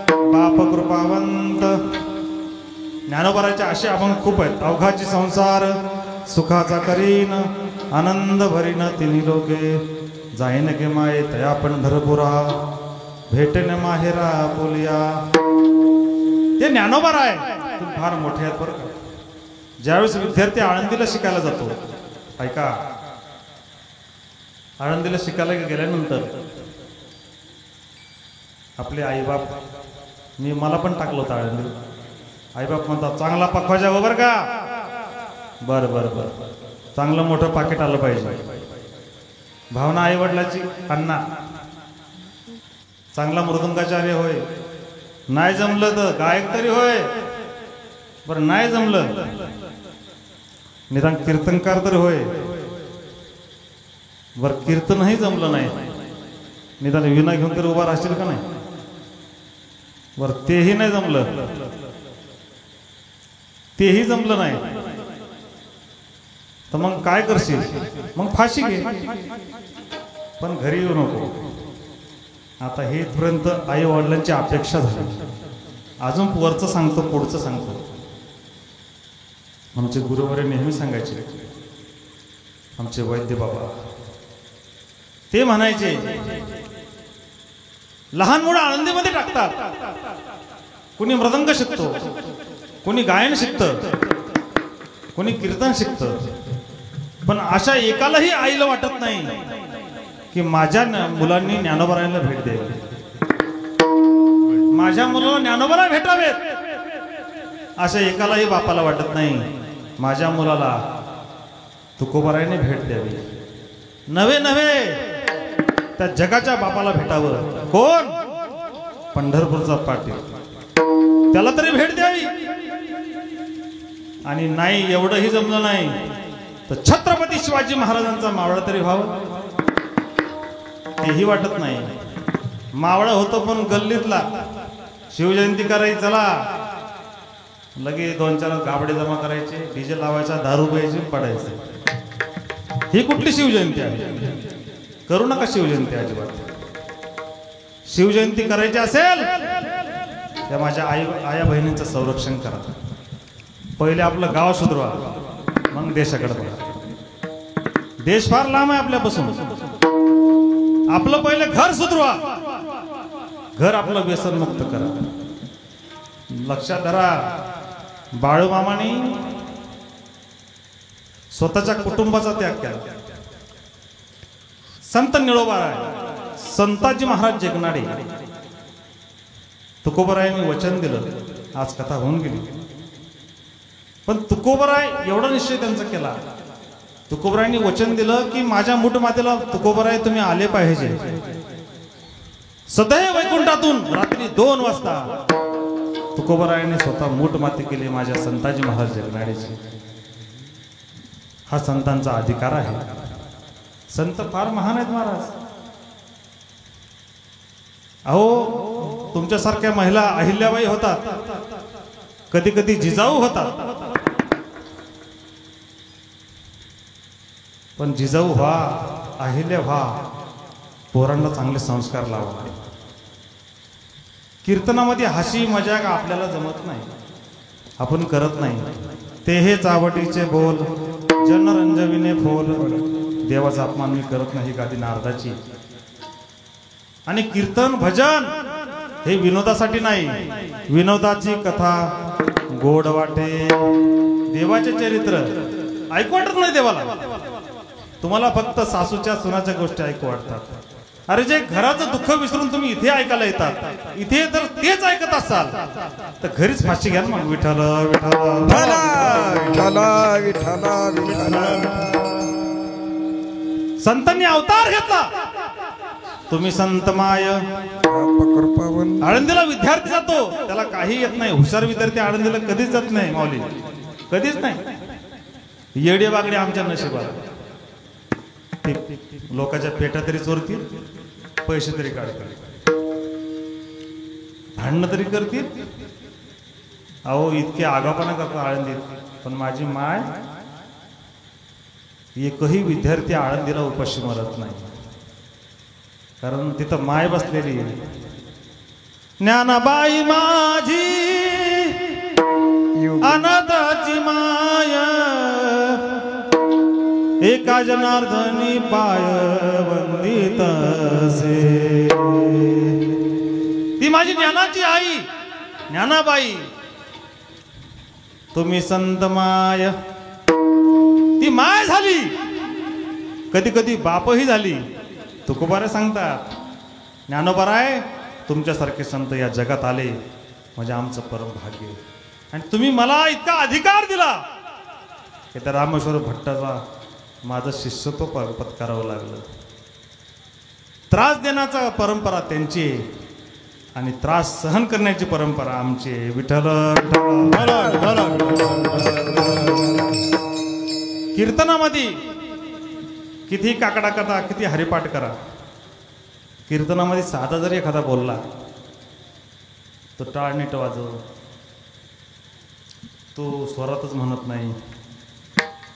बाप कृपावंत. ज्ञानोबाराचे असे अभंग खूप आहेत. अवघाची संसार सुखाचा करीन, आनंद भरीन तिन्ही लोके. जाईन गे माये तया पंढरपुरा, भेटेन माहेरा बोलिया. हे ज्ञानोबाराय तुम्ही फार मोठे आहेत बरं का. ज्यावेळेस विद्यार्थी आळंदीला शिकायला जातो, ऐका, आळंदीला शिकायला गेल्यानंतर आपले आईबाप, मला पण टाकलं होतं आळंदी. आईबाप म्हणतात चांगला पक्वा जावं बरं का. बरं बरं बरं, चांगलं मोठं पाकिट आलं पाहिजे. भावना आई वडिलाची, अण्णा चांगला मृदंगाचार्य होय, नाही जमलं तर गायक तरी होय. बरं नाही जमलं निदान कीर्तनकार तरी होय. बरं कीर्तनही जमलं नाही, निदान विना घेऊन तरी उभा राहशील का नाही. बरं तेही नाही जमलं, तेही जमलं नाही तर मग काय करशील? मग फाशी घे, पण घरी येऊ नको. आता हे इथपर्यंत आई वडिलांची अपेक्षा झाली. अजून वरचं सांगतो, पुढचं सांगतो. आमचे गुरुवर्य नेहमी सांगायचे, आमचे वैद्य बाबा ते म्हणायचे, लहान मुलं आळंदीमध्ये टाकतात, कोणी मृदंग शिकतो, कोणी गायन शिकतं, कोणी कीर्तन शिकतं, पण अशा एकालाही आईला वाटत नाही की माझ्या मुलांनी ज्ञानोबारायांना भेट द्यावी, माझ्या मुलाला ज्ञानोबाला भेटावेत, अशा एकालाही बापाला वाटत नाही माझ्या मुलाला तुकोबारायाने भेट द्यावी. नवे नवे त्या जगाच्या बापाला भेटावं. कोण? पंढरपूरचा पाटील, त्याला तरी भेट द्यावी. आणि नाही एवढंही जमलं नाही तर छत्रपती शिवाजी महाराजांचा मावळा तरी व्हावं, तेही वाटत नाही. मावळा होतो पण गल्लीतला, शिवजयंती करायची, चला लगे 2-4 गाबडे जमा करायचे, डीजे लावायचा, दारू प्यायची, पडायचे. ही कुठली शिवजयंती आहे? करू नका शिवजयंती अजिबात. शिवजयंती करायची असेल त्या माझ्या आया बहिणींचं संरक्षण करा. पहिले आपलं गाव सुधरवा, मग देशाकडे बघा. देश फार लांब आहे आपल्यापासून. आपलं पहिले घर सुधरवा, घर आपलं व्यसनमुक्त करा. लक्षात धरा, बाळूमामाने स्वतःच्या कुटुंबाचा त्याग केला. संत निळोबाराय, संताजी महाराज जगनाडे, तुकोबारायांनी वचन दिलं. आज कथा होऊन गेली, पण तुकोबाराय एवढा निश्चय त्यांचा केला. तुकोबारायांनी वचन दिलं की माझ्या मूठ मातेला तुकोबाराय तुम्ही आले पाहिजे. सदैव वैकुंठातून रात्री 2 वाजता तुकोबारायांनी स्वतः मूठ माती केली माझ्या संताजी महाराज जगनाडेची. हा संतांचा अधिकार आहे. संत फार महान आहेत महाराज. अहो, तुमच्यासारख्या महिला अहिल्याबाई होतात, कधी कधी जिजाऊ होतात, पण जिजाऊ व्हा, अहिल्या व्हा, पोरांना चांगले संस्कार लावा. कीर्तनामध्ये हसी मजाक आपल्याला जमत नाही, आपण करत नाही. ते हे चावटीचे बोल, जनरंजविने फोल, देवाचा अपमान मी करत नाही गादी नारदाची. आणि कीर्तन भजन हे विनोदासाठी नाही, विनोदाची कथा गोड वाटे, देवाचे चरित्र ऐकू वाटत नाही देवाला. तुम्हाला फक्त सासूच्या सुनाच्या गोष्टी ऐकू वाटतात. अरे जे घराचं दुःख विसरून तुम्ही इथे ऐकायला येतात, इथे जर तेच ऐकत असाल तर घरीच फाशी घ्या मग. विठ्ठल विठ्ठल विठ्ठल विठ्ठल. संतांनी अवतार घेतला, तुम्ही संतमाय. आळंदीला विद्यार्थी जातो, त्याला काही येत नाही. हुशार विद्यार्थी आळंदीला कधीच जात नाही माऊली, कधीच नाही. येडे बागडे आमच्या नशिबाला. लोकांच्या पेटा तरी चोरतील, पैसे तरी काढतील, भांडणं तरी करतील. अहो, इतके आगापणा करतो आळंदीत. पण माझी माय, एकही विद्यार्थी आळंदीला उपाशी मरत नाही, कारण तिथं माय बसलेली. ज्ञानाबाई माझी अनाथाची माय, एका जनार्दनी पाय वंदित से. ती माझी ज्ञानाची आई ज्ञानाबाई. तुम्ही संत माय. ती माय झाली, कधी कधी बापही झाली. तुकोबाराय सांगतात, ज्ञानोबाराय तुमच्यासारखे संत या जगात आले म्हणजे आमचं परम भाग्य. आणि तुम्ही मला इतका अधिकार दिला की त्या रामेश्वर भट्टाचा माझं शिष्यत्व पत्करावं लागलं. त्रास देण्याचा परंपरा त्यांची आहे आणि त्रास सहन करण्याची परंपरा आमची आहे. विठ्ठल. कीर्तनामध्ये किती काकडा करा, किती हरिपाठ करा, कीर्तनामध्ये साधा जरी एखादा बोलला तो टाळ नीट वाजव, तो स्वरातच म्हणत नाही,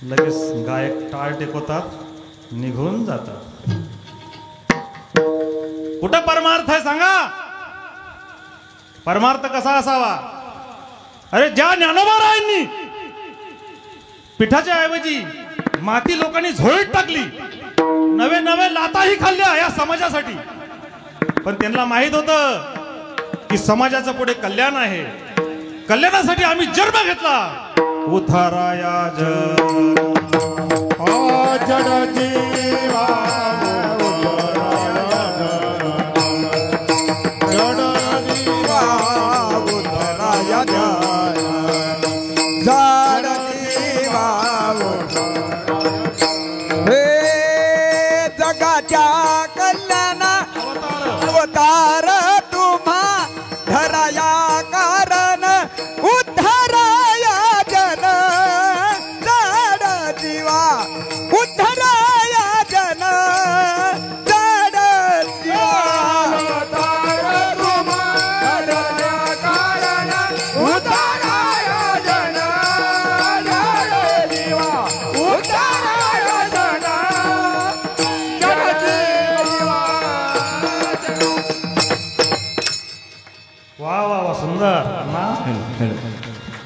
लगेच गायक टाळ टेकवतात, निघून जातात. कुठं परमार्थ आहे सांगा? परमार्थ कसा असावा? अरे ज्या ज्ञानोबारायांनी पिठाच्या ऐवजी माती लोकांनी झोळीत टाकली, नवे नवे लाताही खाल्ल्या या समाजासाठी. पण त्यांना माहित होतं की समाजाचं पुढे कल्याण आहे. कल्याणासाठी आम्ही जन्म घेतला. उद्धाराया जन जन जीवा जगाच्या कल्याण अवतार तुम्हा धराया कारण उद्धराया जन जड जीवा उद्धराया जन जड जीवा अवतार तुम्हा धराया कारण उद्धराया जन जड जीवा उद्धराया जन जड जीवा. वा वा वा सुंदर ना.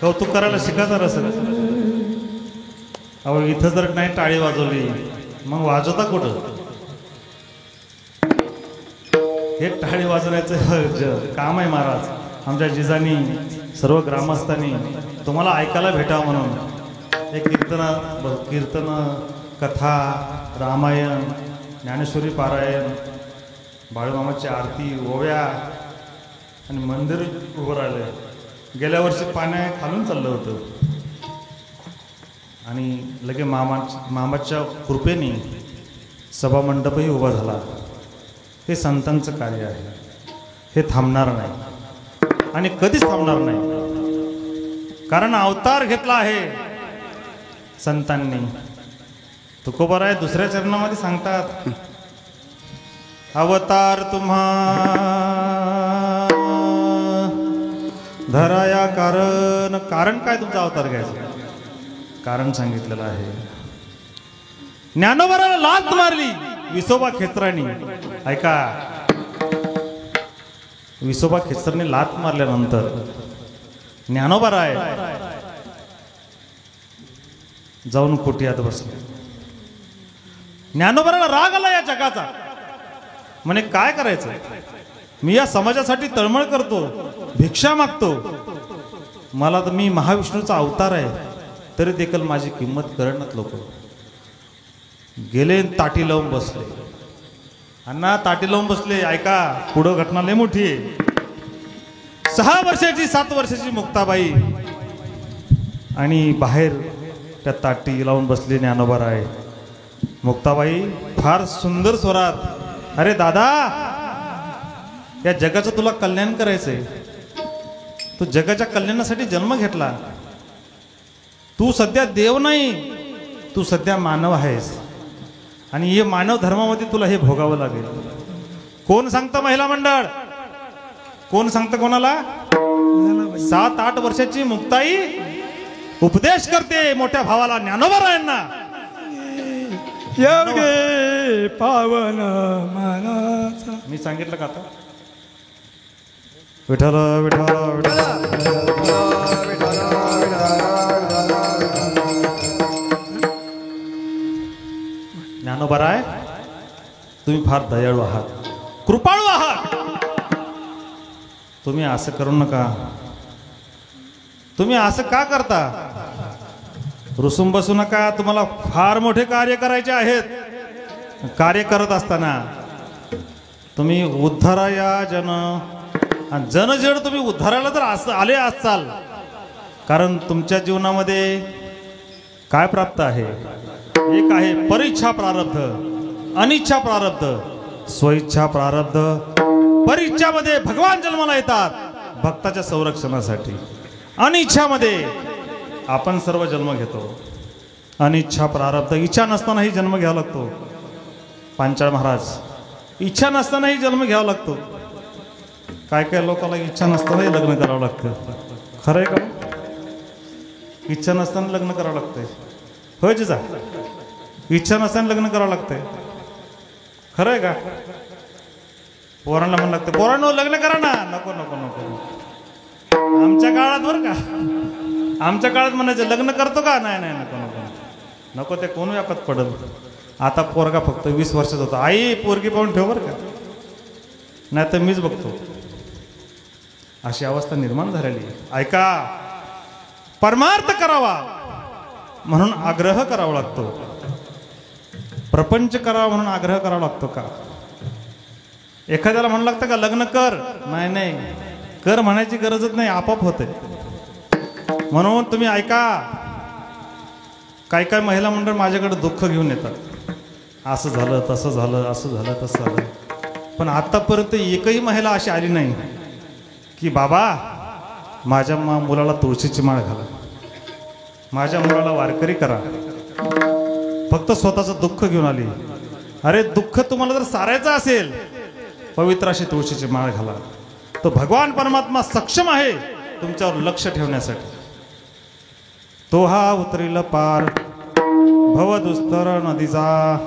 कौतुक करायला शिकायचं रसं. अहो इथं जर नाही टाळी वाजवली मग वाजवता कुठं? हे टाळी वाजवण्याचं काम आहे महाराज. आमच्या जिजानी सर्व ग्रामस्थांनी तुम्हाला ऐकायला भेटावं म्हणून एक कीर्तन कथा रामायण ज्ञानेश्वरी पारायण बाळूमामाची आरती ओव्या आणि मंदिर उभं राहिलं. गेल्या वर्षी पाण्या खालून चाललं होतं आणि लगे मामाच्या कृपेने सभामंडपही उभा झाला. हे संतांचं कार्य आहे. हे थांबणार नाही आणि कधीच थांबणार नाही. कारण अवतार घेतला आहे संतांनी. तुकोबाराय दुसऱ्या चरणामध्ये सांगतात अवतार तुम्हा धराया कारण. कारण काय तुमचा अवतार घ्यायचा? कारण सांगितलेलं आहे. ज्ञानोबाला लाथ मारली विसोबा खेचरांनी. ऐका, विसोबा खेचरांनी लाथ मारल्यानंतर ज्ञानोबाराय जाऊन कुटियात बसले. ज्ञानोबाला राग आला या जगाचा. म्हणे काय करायचं? मी या समाजासाठी तळमळ करतो, भिक्षा मागतो. मला तर मी महाविष्णूचा अवतार आहे तरी देखील माझी किंमत करणार लोक. गेले ताटी लावून बसले. अण्णा ताटी लावून बसले. ऐका, पुढं घटना लय मोठी आहे. 6 वर्षाची 7 वर्षाची मुक्ताबाई आणि बाहेर त्या ताटी लावून बसले ज्ञानोबाराय. मुक्ताबाई फार सुंदर स्वरात, अरे दादा, या जगाचं तुला कल्याण करायचंय. तू जगाच्या कल्याणासाठी जन्म घेतला. तू सध्या देव नाही, तू सध्या मानव आहेस आणि हे मानव धर्मामध्ये तुला हे भोगावं लागेल. कोण सांगतं महिला मंडळ? कोण सांगतं कोणाला? 7-8 वर्षाची मुक्ताई उपदेश करते मोठ्या भावाला ज्ञानोबारायांना. योगे पावन मानाचा. मी सांगितलं का आता? विठ्ठल विठ्ठल विठ्ठल. ज्ञानोबाराय, तुम्ही फार दयाळू आहात, कृपाळू आहात. तुम्ही असं करू नका. तुम्ही असं का करता? रुसून बसू नका. तुम्हाला फार मोठे कार्य करायचे आहेत. कार्य करत असताना तुम्ही उद्धाराया जन, जन जड तुम्ही उद्धारायला जर आले असाल, कारण तुमच्या जीवनामध्ये काय प्राप्त आहे? एक आहे परीच्छा प्रारब्ध, अनिच्छा प्रारब्ध, स्वइच्छा प्रारब्ध. परीच्छामध्ये भगवान जन्माला येतात भक्ताच्या संरक्षणासाठी. अनिच्छामध्ये आपण सर्व जन्म घेतो. अनिच्छा प्रारब्ध, इच्छा नसतानाही जन्म घ्यावा लागतो. पांचाळ महाराज, इच्छा नसतानाही जन्म घ्यावा लागतो. काय काय लोकांना इच्छा नसतानाही लग्न करावं लागतं. खरं आहे का? इच्छा नसताना लग्न करावं लागतंय. होय जिजा? इच्छा नसताना लग्न करावं लागतंय. खरं आहे का? पोरांना म्हणू लागतं, पोरांनो लग्न करा ना. नको नको नको. आमच्या काळात बरं का, आमच्या काळात म्हणायचं लग्न करतो का? नाही नाही नको नको. नको ते कोण व्यापात पडल. आता पोरगा फक्त 20 वर्षाचा होता. आई पोरगी पाहून ठेव बरं का, नाही तर मीच बघतो. अशी अवस्था निर्माण झालेली. ऐका, परमार्थ करावा म्हणून आग्रह करावा लागतो, प्रपंच करावा म्हणून आग्रह करावा लागतो का? एखाद्याला म्हणू लागतं का लग्न कर? नाही नाही, कर म्हणायची गरजच नाही, आपोआप होते. म्हणून तुम्ही ऐका, काय काय महिला मंडळ माझ्याकडे दुःख घेऊन येतात, असं झालं तसं झालं, असं झालं तसं झालं. पण आतापर्यंत एकही महिला अशी आली नाही की बाबा माझ्या मुलाला तुळशीची माळ घाला, माझ्या मुलाला वारकरी करा. फक्त स्वतःचं दुःख घेऊन आली. अरे दुःख तुम्हाला जर सारायचं असेल, पवित्र अशी तुळशीची माळ घाला. तो भगवान परमात्मा सक्षम आहे तुमच्यावर लक्ष ठेवण्यासाठी. तो हा उतरील पार भवदुस्तर नदीचा.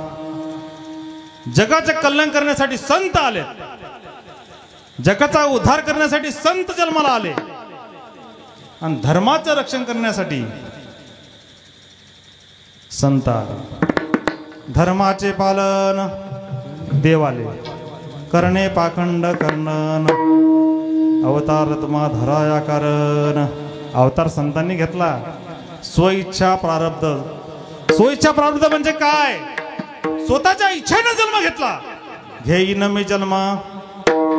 जगाचे कल्याण करण्यासाठी संत आले, जगाचा उद्धार करण्यासाठी संत जन्माला आले, आणि धर्माचं रक्षण करण्यासाठी संत आले. धर्माचे पालन देवाले, करणे पाखंड कर्णन, अवतार तुम्हा धराया कारण. अवतार संतांनी घेतला. स्वइच्छा प्रारब्ध. स्वइच्छा प्रारब्ध म्हणजे काय? स्वतःच्या इच्छेने जन्म घेतला. घेईन मी जन्म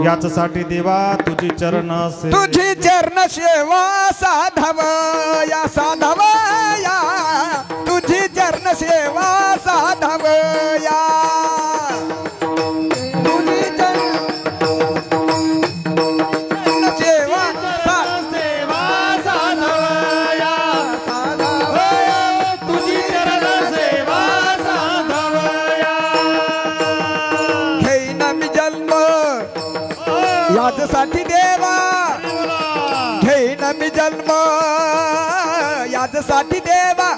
याच्यासाठी देवा तुझी चरण सेवा. तुझी चरण सेवा साधवया साधवया, तुझी चरण सेवा साधवया. तुझी चरण सेवा सेवा साधवया साधवया, तुझी चरण सेवा साधवया. घेईन मी जन्म याच्यासाठी देवा, घेईन मी जन्म याच्यासाठी देवा.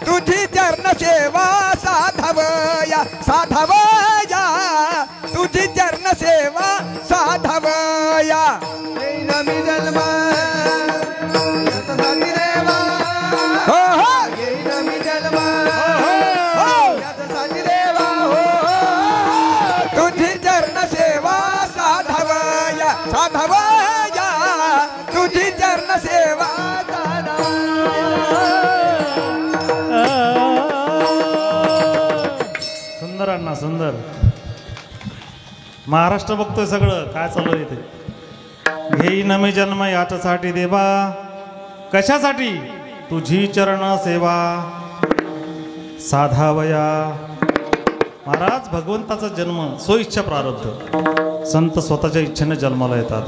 तुझी चरण सेवा साधवया साधवया, तुझी चरण सेवा साधवया. घेईन मी जन्म याच्यासाठी देवा, घेईन मी जन्म याच्यासाठी देवा. तुझी चरण सेवा साधवया साधवया, तुझी चरण सेवा सुंदर अण्णा सुंदर. महाराष्ट्र बघतोय सगळं काय चालू आहे ते. घेईन मी जन्म याच्यासाठी देवा. कशासाठी? तुझी चरण सेवा साधावया. महाराज, भगवंताचा जन्म स्वइच्छा प्रारब्ध. संत स्वतःच्या इच्छेने जन्माला येतात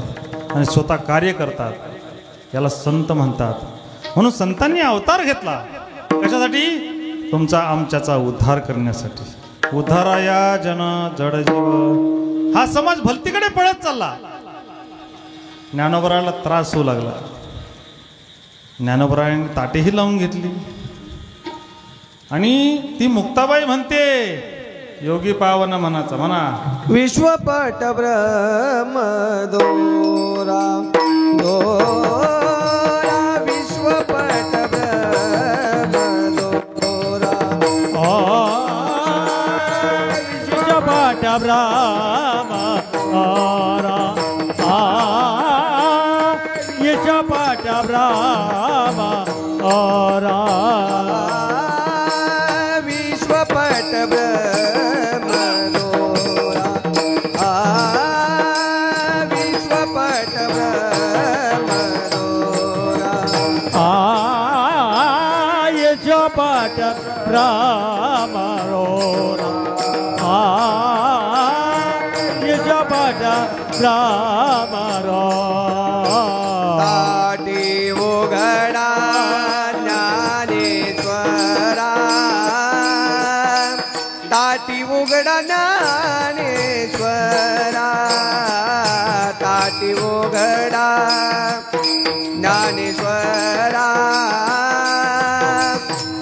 आणि स्वतः कार्य करतात, याला संत म्हणतात. म्हणून संतांनी अवतार घेतला. कशासाठी? तुमचा आमच्याचा उद्धार करण्यासाठी. उद्धाराया जन जडजीव. हा समाज भलतीकडे पळत चालला. ज्ञानोबराला त्रास होऊ लागला. ज्ञानोबराने ताटेही लावून घेतली आणि ती मुक्ताबाई म्हणते, योगी पावन मनाचा म्हणा. विश्वपट ब्रह्म दोरा दोरा, विश्वपट ब्रह्म दोरा. विश्वपट ब्रह्म दोरा, विश्वपट ब्रह्म दोरा. विश्वपट ब्रह्म दोरा, विश्वपट ब्रह्म दोरा. विश्वपट ब्रह्म दोरा, विश्वपट ब्रह्म दोरा. ताटी उघडा ज्ञानेश्वरा, ताटी उघडा ज्ञानेश्वरा, ताटी उघडा ज्ञानेश्वरा,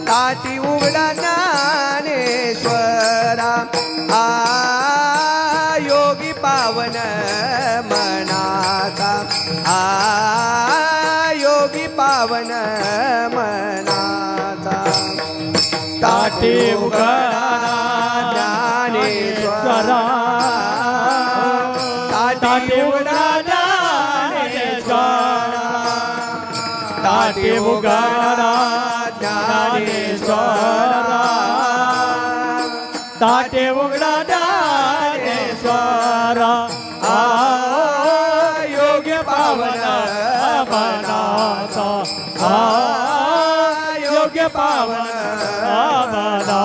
ताटी उघडा ज्ञानेश्वरा. योगी पावन मनाचा, योगी पावन मनाचा. ताटे उघडा ज्ञानेश्वरा ताटे उघडा ज्ञानेश्वरा ताटे उघडा ज्ञानेश्वरा ताटे उघडा ज्ञानेश्वरा योग्य पावन मनाचा योग्य पावन मना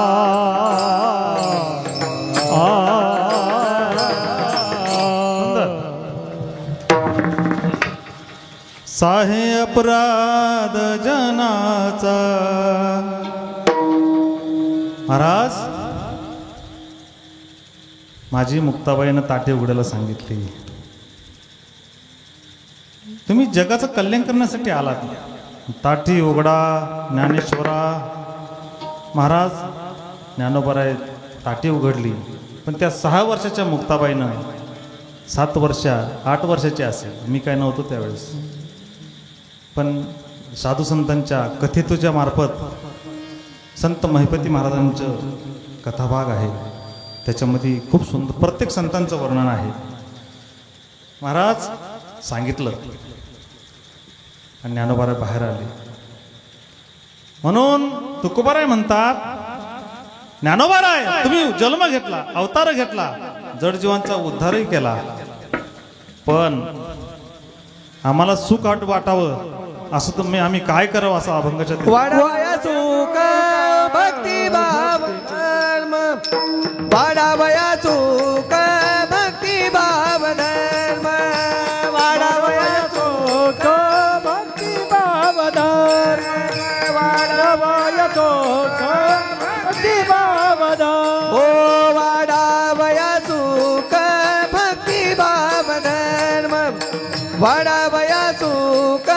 साहे अपराध जनाचा. महाराज, माझी मुक्ताबाईनं ताटे उघडायला सांगितली. तुम्ही जगाचं कल्याण करण्यासाठी आलात. ताटी उघडा ज्ञानेश्वरा. महाराज, ज्ञानोबाराय ताटी उघडली, पण त्या 6 वर्षाच्या मुक्ताबाईनं 8 वर्षाची असेल, मी काय नव्हतो त्यावेळेस, पण साधू संतांच्या कथेतूच्या मार्फत संत महिपती महाराजांचं कथाभाग आहे. त्याच्यामध्ये खूप सुंदर प्रत्येक संतांचं वर्णन आहे. महाराज सांगितलं आणि ज्ञानोबाराय बाहेर आले. म्हणून तुकोबाराय म्हणतात, ज्ञानोबाराय तुम्ही जन्म घेतला, अवतार घेतला, जडजीवांचा उद्धारही केला, पण आम्हाला सुख वाटावं असं तुम्ही आम्ही काय करावं असं अभंगाच्या वाढावया सुख भक्ती भाव धर्म वाढावया सुख भक्ती भाव धर्म वाढावया सुख भक्ती भाव धर्म वाढवया सुख भक्ती भाव धर्म ओ वाढावया सुख भक्ती भाव धर्म वाढावया सुख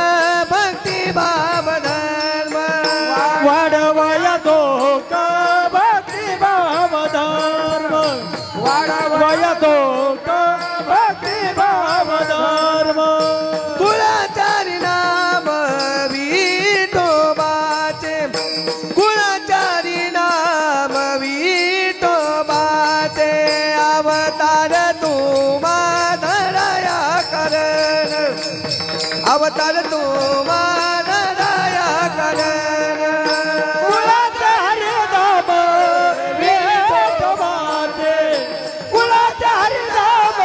भक्ती भाव धर्म वाढवया सुख भक्ती भाव धर्म वाढवया सुख भक्ती भाव धर्म कुळाचारी नाम विठोबाचे कुळाचारी नाम विठोबाचे अवतार तुम्हा धराया करण अवतार तुम्हा धराया करण कुळाचारी नाम विठोबाचे कुळाचारी नाम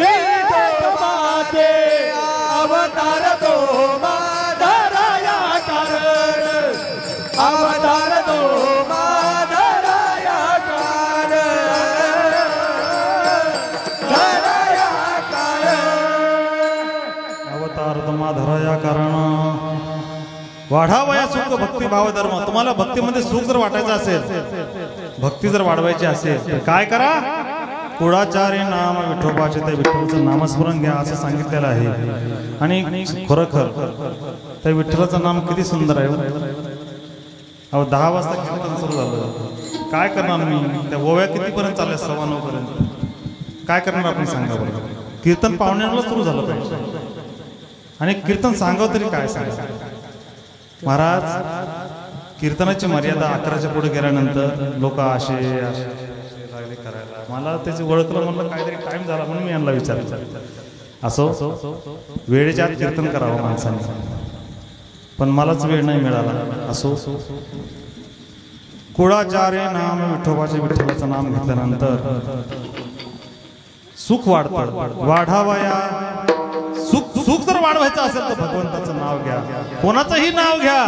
विठोबाचे अवतार तुम्हा धराया करण अवतार तुम्हा धराया करण धराया अवतार तुम्हा धराया कारण. वाढावया सुख भक्ती भाव धर्म. तुम्हाला भक्तीमध्ये सुख जर वाटायचं असेल, भक्ती जर वाढवायची असेल तर काय करा? कुळाचारी नाम विठोबाचे, त्या विठ्ठलाचं नामस्मरण घ्या असं सांगितलेलं आहे. आणि खरोखर त्या विठ्ठलाचं नाम किती सुंदर आहे. अहो 10 वाजता कीर्तन सुरू झालं, काय करणार मी? त्या ओव्या कितीपर्यंत चालल्या? 9:15 पर्यंत. काय करणार आपण सांगा बरं? कीर्तन पावण्याला सुरू झालं पाहिजे, आणि कीर्तन सांगावं तरी काय सांगा. महाराज, कीर्तनाची मर्यादा 11च्या पुढे गेल्यानंतर लोक असे लागले करायला. मला त्याची ओळखलं, म्हणलं काहीतरी टाइम झाला म्हणून मी यांना विचारलं. असो, वेळेच्या आत कीर्तन करावं माणसाने, पण मलाच वेळ नाही मिळाला. असो, कुळाचार्य नाम विठोबाचे, विठ्ठलाचं नाम घेतल्यानंतर सुख वाढतं. वाढावया सुख जर वाढवायचं असेल तर भगवंताचं नाव घ्या, कोणाचंही नाव घ्या.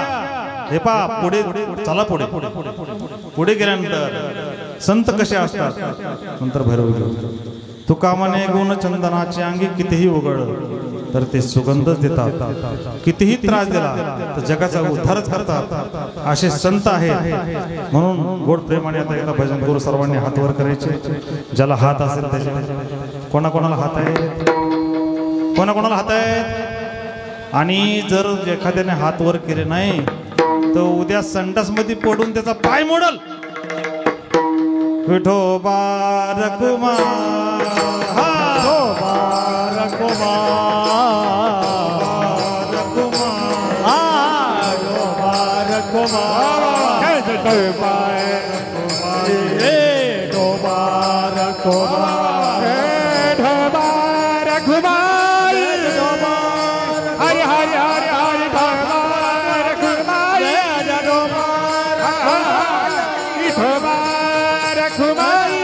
हे पहा, पुढे चला, पुढे गेल्यानंतर संत कसे असतात? नंतर भैरव तुका म्हणे गुण चंदनाची अंगी कितीही उघड तर ते सुगंधच देतात, कितीही त्रास दिला तर जगाचा उद्धारच करतात. असे संत आहेत. म्हणून गोड प्रेमाने आता एकदा भजन करू. सर्वांनी हात वर करायचे, ज्याला हात असेल त्याचे. कोणाकोणाला हात आहे? कोणाकोणाला हात आहेत? आणि जर एखाद्याने हात वर केले नाही तर उद्या संडास मध्ये पडून त्याचा पाय मोडल. विठोबा रखुमा, दरबार रखुमाई दरबार रखुमाई दरबार रखुमाई हरि हरि हरि हरि दरबार रखुमाई दरबार रखुमाई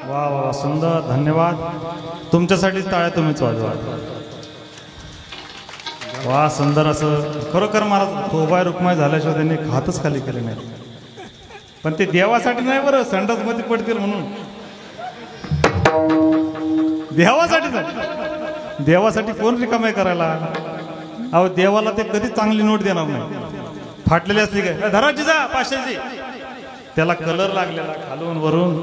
वा वा सुंदर, धन्यवाद. तुमच्यासाठी टाळ्या तुम्हीच वाजवा. वा सुंदर. असं खरोखर महाराज तोबाय रुक्माई झाल्याशिवाय त्यांनी हातच खाली केले नाही. पण ते देवासाठी नाही बरं, संडासमध्ये पडतील म्हणून. देवासाठी नाही, देवासाठी कोण रिकामे करायला. अहो देवाला ते कधी चांगली नोट देणार नाही. फाटलेली असली काय धराची जा 500ची, त्याला कलर लागलेला खालून वरून.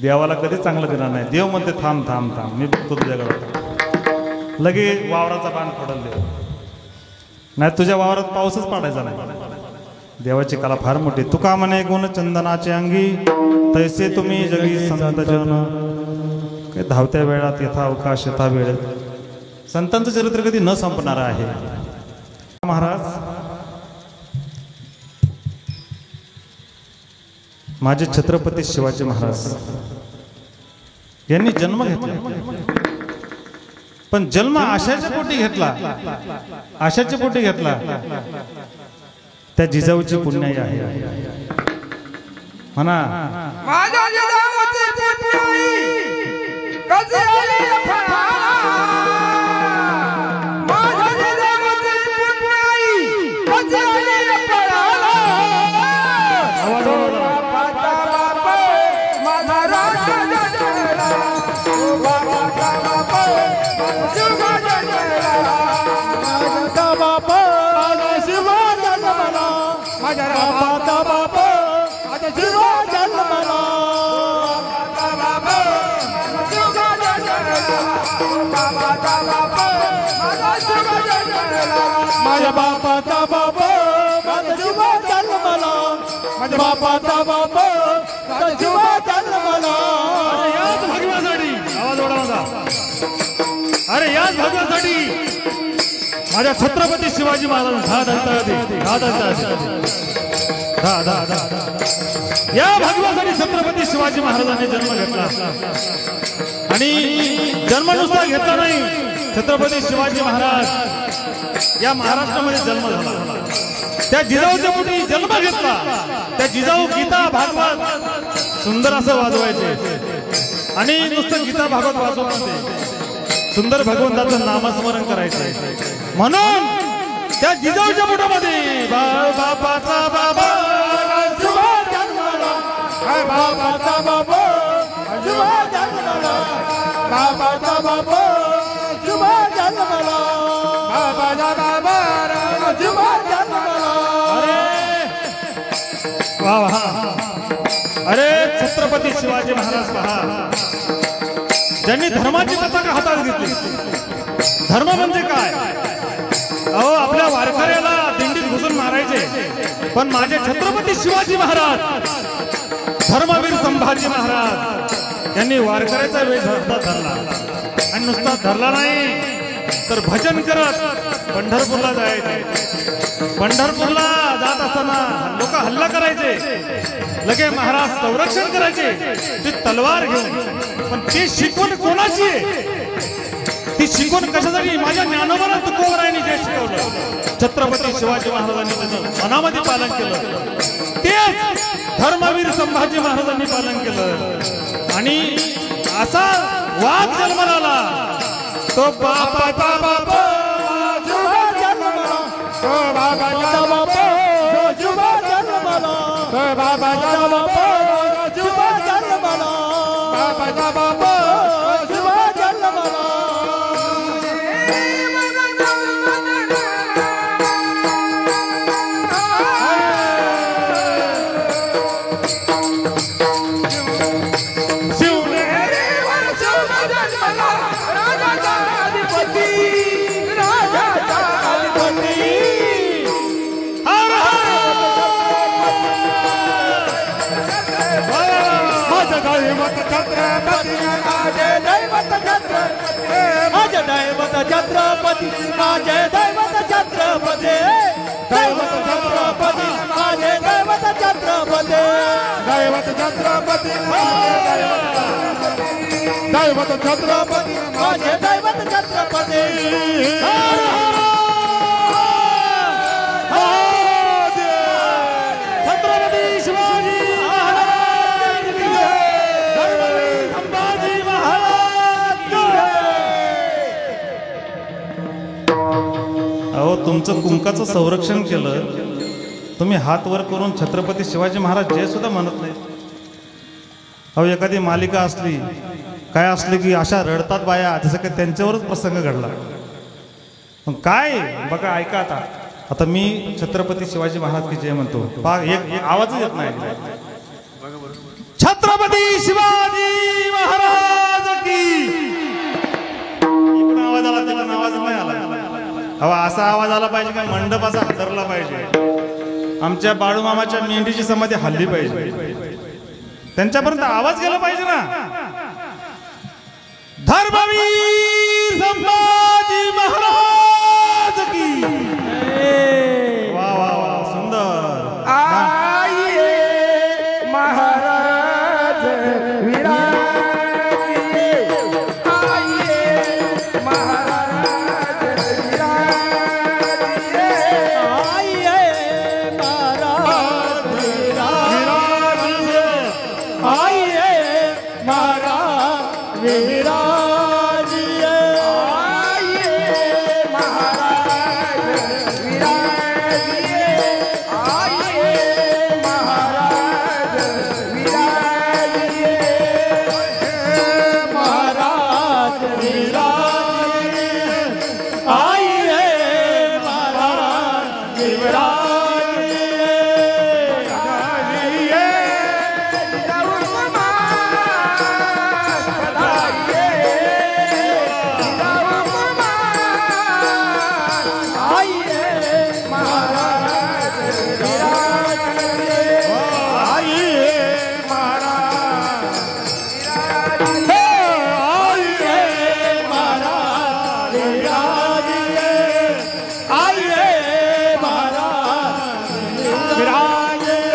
देवाला कधी चांगलं देणार नाही. देव म्हणते थांब थांब थांब, मी बघतो तुझ्याकडे. लगे वावराचा बाण पडल देव. नाही तुझ्या वावरात पाऊसच पडायचा नाही. देवाची कला फार मोठी. तुका म्हणे गुण चंदनाचे अंगी, तैसे तुम्ही जगी संत जन. काही धावत्या वेळात यथा अवकाश यथा वेळ. संतांचं चरित्र कधी न संपणार आहे. महाराज माझे छत्रपती शिवाजी महाराज यांनी जन्म घेतला, पण जन्म आशाच्या पोटी घेतला. आशाच्या पोटी घेतला. त्या जिजाऊची पुण्याई आहे म्हणा. माझ्या जिजाऊची पुण्याई कधी आली फळा. माझ्या जिजाऊची पुण्याई कधी आली फळा. माझ्या बापाचा बाप माझा जीवा जन्मला. माझ्या बापाचा बाप माझा जीवा जन्मला. याच भगवासाठी आवाज ओढा. अरे याच भगवासाठी माझ्या छत्रपती शिवाजी महाराज या भगवासाठी छत्रपती शिवाजी महाराजांनी जन्म घेतला. आणि जन्म नुसता घेतला नाही, छत्रपती शिवाजी महाराज या महाराष्ट्रामध्ये जन्म झाला. त्या जिजाऊच्या पोटी जन्म घेतला. त्या जिजाऊ गीता भागवत सुंदर असं वाजवायचे. आणि नुसतं गीता भागवत वाजवत सुंदर भगवंताचं नामस्मरण करायचं. म्हणून त्या जिजाऊच्या पोटामध्ये बापाचा बाबा बाबाचा बाप जीवा जन्मला. बाबाचा बाप जीवा जन्मला. बाबाचा बाबा जीवा जन्मला. वा वा. अरे छत्रपती शिवाजी महाराज पहा, ज्यांनी धर्माची पताका हातात घेतली. धर्म म्हणजे काय. अहो आपल्या वारकऱ्याला दिंडीत घुसून मारायचे, पण माझे छत्रपती शिवाजी महाराज धर्मवीर संभाजी महाराज यांनी वारकऱ्याचा वेश धरला. आणि नुसता धरला नाही तर भजन करत पंढरपूरला जायचे. पंढरपूरला जात असताना लोक हल्ला करायचे, लगे महाराज संरक्षण करायचे ती तलवार घेऊन. पण ती शिकवण कोणाची आहे. ती शिकवण कशासाठी. माझ्या ज्ञानोबा तुकोबरायांनी जे शिकवलं, छत्रपती शिवाजी महाराजांनी त्याचं मनामध्ये पालन केलं, तेच धर्मवीर संभाजी महाराजांनी पालन केलं. आणि असा वाघ जन्माला आला तो बापाचा बाप जीवा जन्मला. बाबाचा बाप जीवा बाबाचा बाबा शिवा जन्मला बाबाचा बाबा शिवा जन्मला छत्रपती माझे दैवत छत्रपती दैवत छत्रपती माझे दैवत छत्रपती दैवत छत्रपती दैवत छत्रपती माझे दैवत छत्रपती छत्रपती शिवाजी महाराज की जय छत्रपती संभाजी महाराज की जय अहो तुमचं कुंकाचं संरक्षण केलं तुम्ही हात वर करून छत्रपती शिवाजी महाराज जय सुद्धा म्हणत नाही. अहो एखादी मालिका असली काय असली की अशा रडतात बाया जसं काही त्यांच्यावरच प्रसंग घडला. पण काय बघा ऐका आता आता मी छत्रपती शिवाजी महाराज की जय म्हणतो पहा एक आवाजच येत नाही. छत्रपती शिवाजी महाराज की इकडून आवाज आला तिकडून आवाज नाही आला. अहो असा आवाज आला पाहिजे का मंडप असा हादरला पाहिजे. आमच्या बाळूमामाच्या मेंढीची समाधी हल्ली पाहिजे त्यांच्यापर्यंत आवाज गेला पाहिजे ना. धर्मवीर संभाजी महाराज की वा वा वा सुंदर. आइए महाराज विराजिए आइए महाराज विराजिए आइए महाराज विराजिए आइए महाराज विराजिए आइए महाराज विराजिए आइए महाराज विराजिए महाराज विराजिए आइए महाराज विराजिए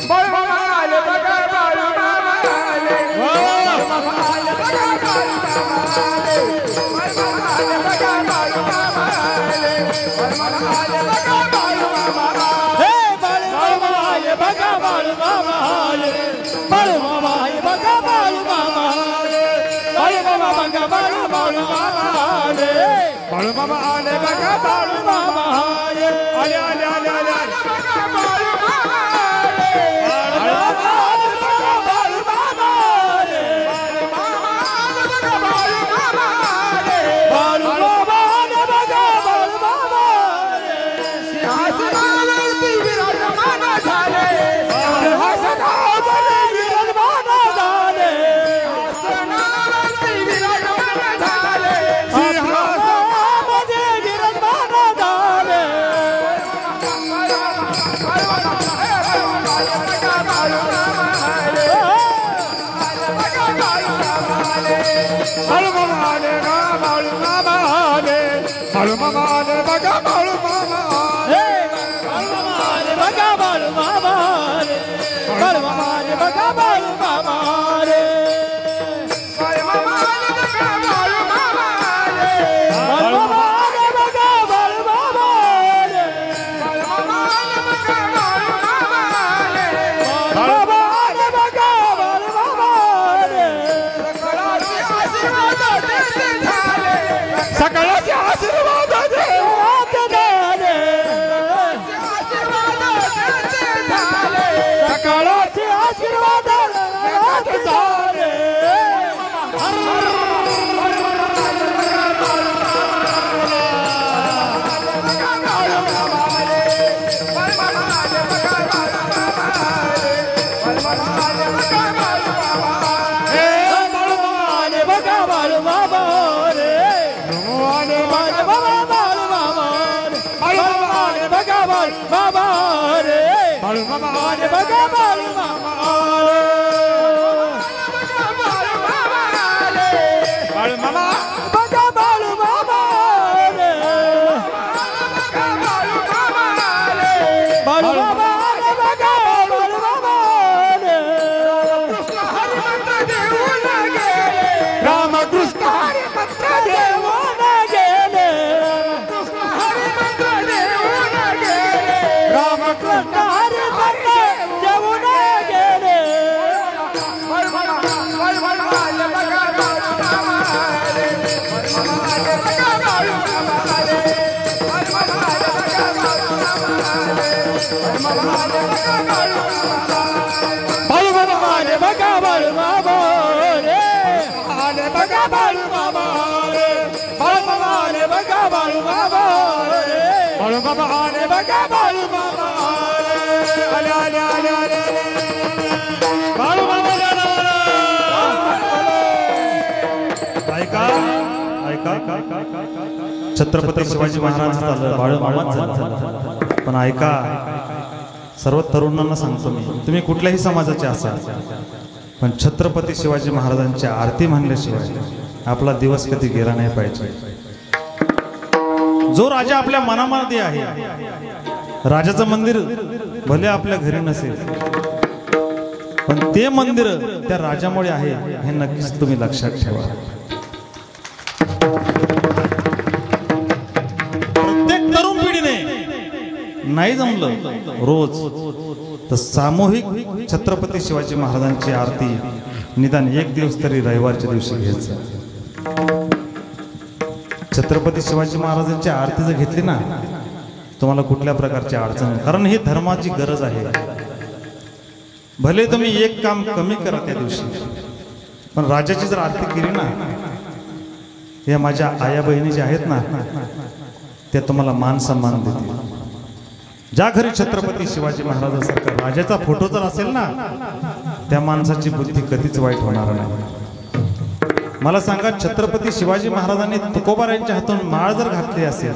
बाळू मामा आले बघा बाळू मामा आले आले आले आले आले बाळू मामा आले बाळू मामा आले बघा बाळू मामा आले बाळू मामा आले बाळू मामा आले बघा बाळू मामा आले सिंहासनावरती विराजमान झाले सिंहासनावरती विराजमान झाले सिंहासनावरती विराजमान झाले सिंहासनामध्ये विराजमान झाले बाळू मामा आले गा बाळू मामा आले बाळू मामा आले बघा बाळू मामा आले बाळू मामा आले बघा बाळू मामा आले बाळू मामा आले बघा बाळू मामा आले बाळू मामा आले बघा बाळू मामा आले बाळू मामा आले बघा बाळू मामा आले बाळू मामा आले बघा बाळू मामा आले बाळू मामा आले बघा बाळू मामा आले सकाळचे आशीर्वाद देवात झाले बाळू मामा रे माने बाळू मामा रे बाळू मामा रे बघा बाळू मामा रे बाळू मामा रे बघा बाळू मामा रे बाळू मामा बघा बाळू मामा रे बाळू मामा रे बघा बाळू मामा रे रामकृष्ण हरी मंत्र देऊन गेले रामकृष्ण हरी मंत्र देऊन गेले बाळू मामा रे बघा बाळू मामा रे आले बघा बाळू मामा रे बाळू मामा रे बघा बाळू मामा रे बाळू मामा रे बघा बाळू मामा रे आले आले आले आले बाळू मामा रे ऐका ऐका छत्रपती शिवाजी महाराज झालं बाळू मामाच झालं पण ऐका सर्व तरुणांना सांगतो मी तुम्ही कुठल्याही समाजाचे असाल पण छत्रपती शिवाजी महाराजांच्या आरती म्हणल्याशिवाय आपला दिवस कधी गेला नाही पाहिजे जो राजा आपल्या मनामध्ये आहे राजाचं मंदिर भले आपल्या घरी नसेल पण ते मंदिर त्या राजामुळे आहे हे नक्कीच तुम्ही लक्षात ठेवा प्रत्येक तरुण पिढीने नाही जमलं रोज तर सामूहिक छत्रपती शिवाजी महाराजांची आरती निदान एक दिवस तरी रविवारच्या दिवशी घ्यायचं छत्रपती शिवाजी महाराजांची आरती जर घेतली ना तुम्हाला कुठल्या प्रकारची अडचण कारण ही धर्माची गरज आहे भले तुम्ही एक काम कमी करा त्या दिवशी पण राजाची जर आरती केली ना या माझ्या आया बहिणी ज्या आहेत ना त्या तुम्हाला मान सन्मान देतील ज्या घरी छत्रपती शिवाजी महाराजांसारखा राजाचा फोटो जर असेल ना त्या माणसाची बुद्धी कधीच वाईट होणार नाही मला सांगा छत्रपती शिवाजी महाराजांनी तुकोबारायांच्या हातून माळ जर घातली असेल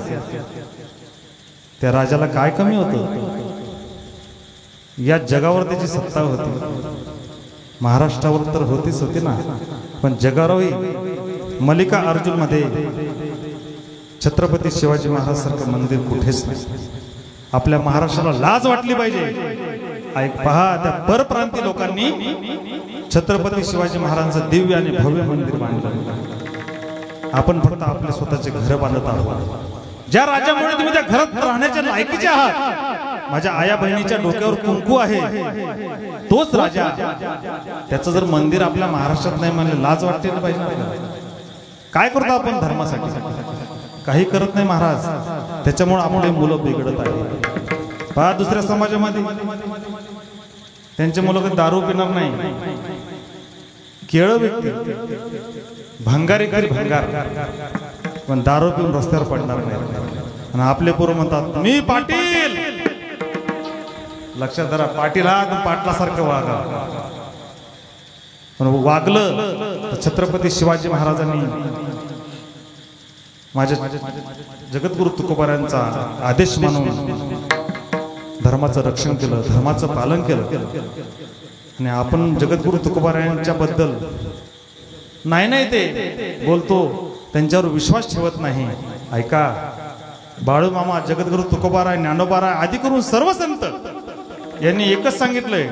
त्या राजाला काय कमी होतं या जगावर त्याची सत्ता होती महाराष्ट्रावर तर होतीच होती ना पण जगावरही मल्लिका अर्जुन मध्ये छत्रपती शिवाजी महाराज सारखं मंदिर कुठेच नाही आपल्या महाराष्ट्राला लाज वाटली पाहिजे ऐक पहा त्या परप्रांती लोकांनी छत्रपती शिवाजी महाराजांचं दिव्य आणि भव्य मंदिर बांधलं आपण फक्त आपले स्वतःचे घर बांधत आहोत ज्या राजामुळे तुम्ही त्या घरात राहण्याच्या लायकीचे आहात माझ्या आया बहिणीच्या डोक्यावर कुंकू आहे तोच राजा त्याचं जर मंदिर आपल्या महाराष्ट्रात नाही म्हणले लाज वाटते ना पाहिजे काय करतो आपण धर्मासाठी काही करत नाही महाराज त्याच्यामुळे आपले मुलं बिघडत आहे पहा दुसऱ्या समाजामध्ये त्यांचे मुलं कधी दारू पिणार नाही केळं विकतील भंगारी करी भंगार पण दारू पिऊन रस्त्यावर पडणार नाही आणि आपले पोरं म्हणतात मी पाटील लक्षात धरा पाटील हा पाटलासारखं वागा पण वागलं तर छत्रपती शिवाजी महाराजांनी माझ्या जगद्गुरु तुकोबारायांचा आदेश मानून धर्माचं रक्षण केलं धर्माचं पालन केलं आणि आपण जगद्गुरु तुकोबारायांच्या बद्दल नाही ते बोलतो त्यांच्यावर विश्वास ठेवत नाही ऐका बाळू मामा जगद्गुरु तुकोबाराय ज्ञानोबाराय आदी करून सर्व संत यांनी एकच सांगितलंय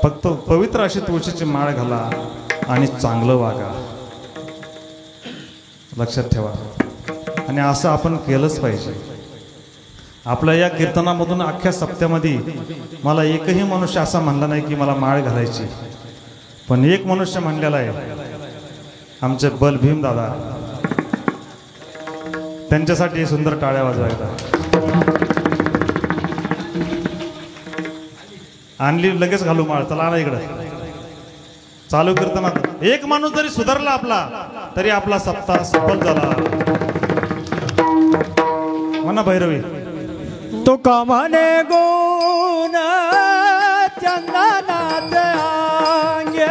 फक्त पवित्र अशी तुळशीची माळ घाला आणि चांगलं वागा लक्षात ठेवा आणि असं आपण केलंच पाहिजे आपल्या या कीर्तनामधून अख्ख्या सप्त्यामध्ये मला एकही मनुष्य असा म्हणला नाही की मला माळ घालायची पण एक मनुष्य म्हणलेला आहे आमचे बलभीम दादा त्यांच्यासाठी सुंदर टाळ्या वाजवायला आणली लगेच घालू माळ चला ना इकडं चालू कीर्तनात एक माणूस जरी सुधारला आपला तरी आपला सप्ताह सफल झाला म्हणा भैरवी तो कमाने गुण चंदनात आंगे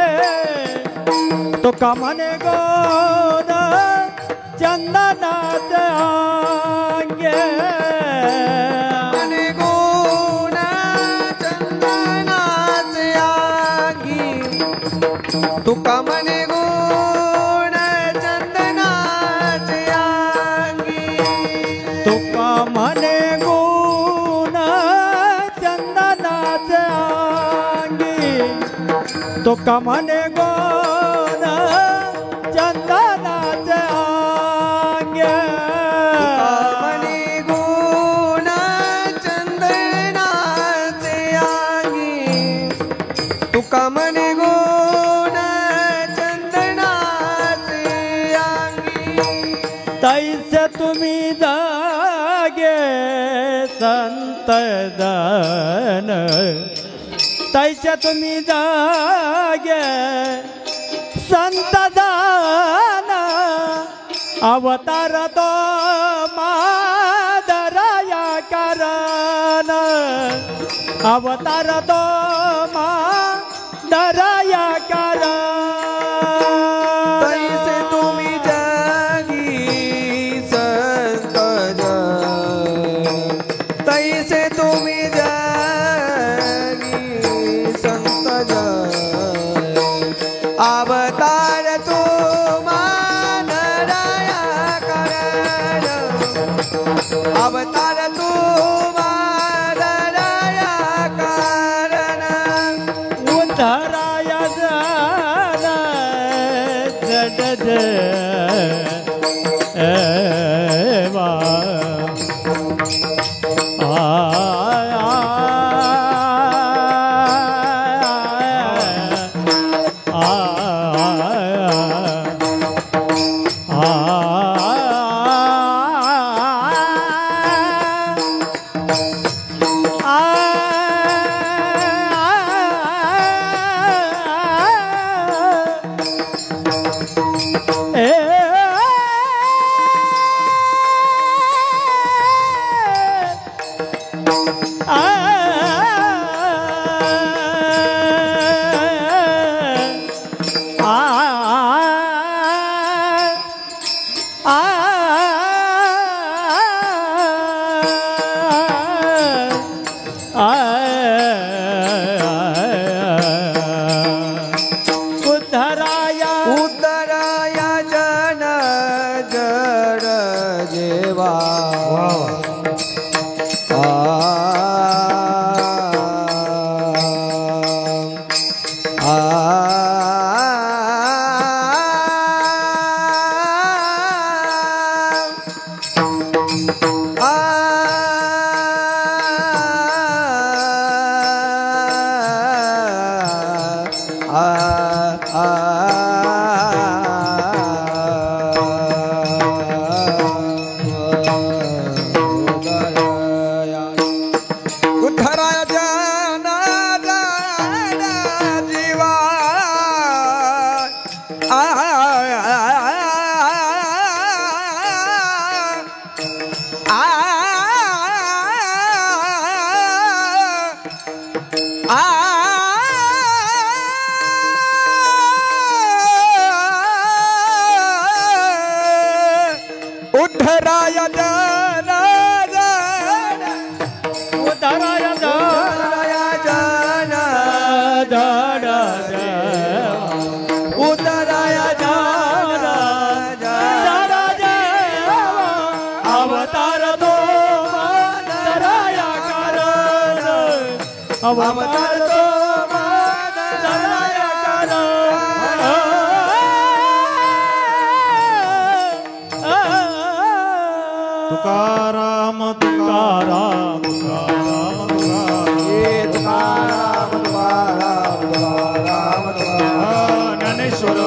तो तुका म्हणे गोन चंदनात अंगे म्हणे गुण चंदनाच आगी तुका म्हणे गुण चंदनाच आगी तुका म्हणे गुण चंदनात अंगी तुका म्हणे गोन चंदनात अंगे म्हणे गुण चंदनाच आगी तुका म्हणे गुण चंदनाच आगी तैसे तुम्ही जागे संत जन तैसे तुम्ही जागे संत जन अवतार तो मादराया कारण अवतार तो मादराया कारण तैसे तुम्ही जागी संत जन तैसे तुम्ही जागी संत जन अवतार तो मानराया कारण अवतार तो मानराया कारण उद्धराया जन जड देवा उद्धराया जन जड जेवा उद्धराया जन जड जीवा उद्धराया जन जड उद्धराया जन जड उद्धराया जन जड अवतार तो मादराया कारण अवतार तो मादराया तुकाराम तुकाराम तुकाराम तुकाराम तुकाराम तुकाराम ज्ञानेश्वर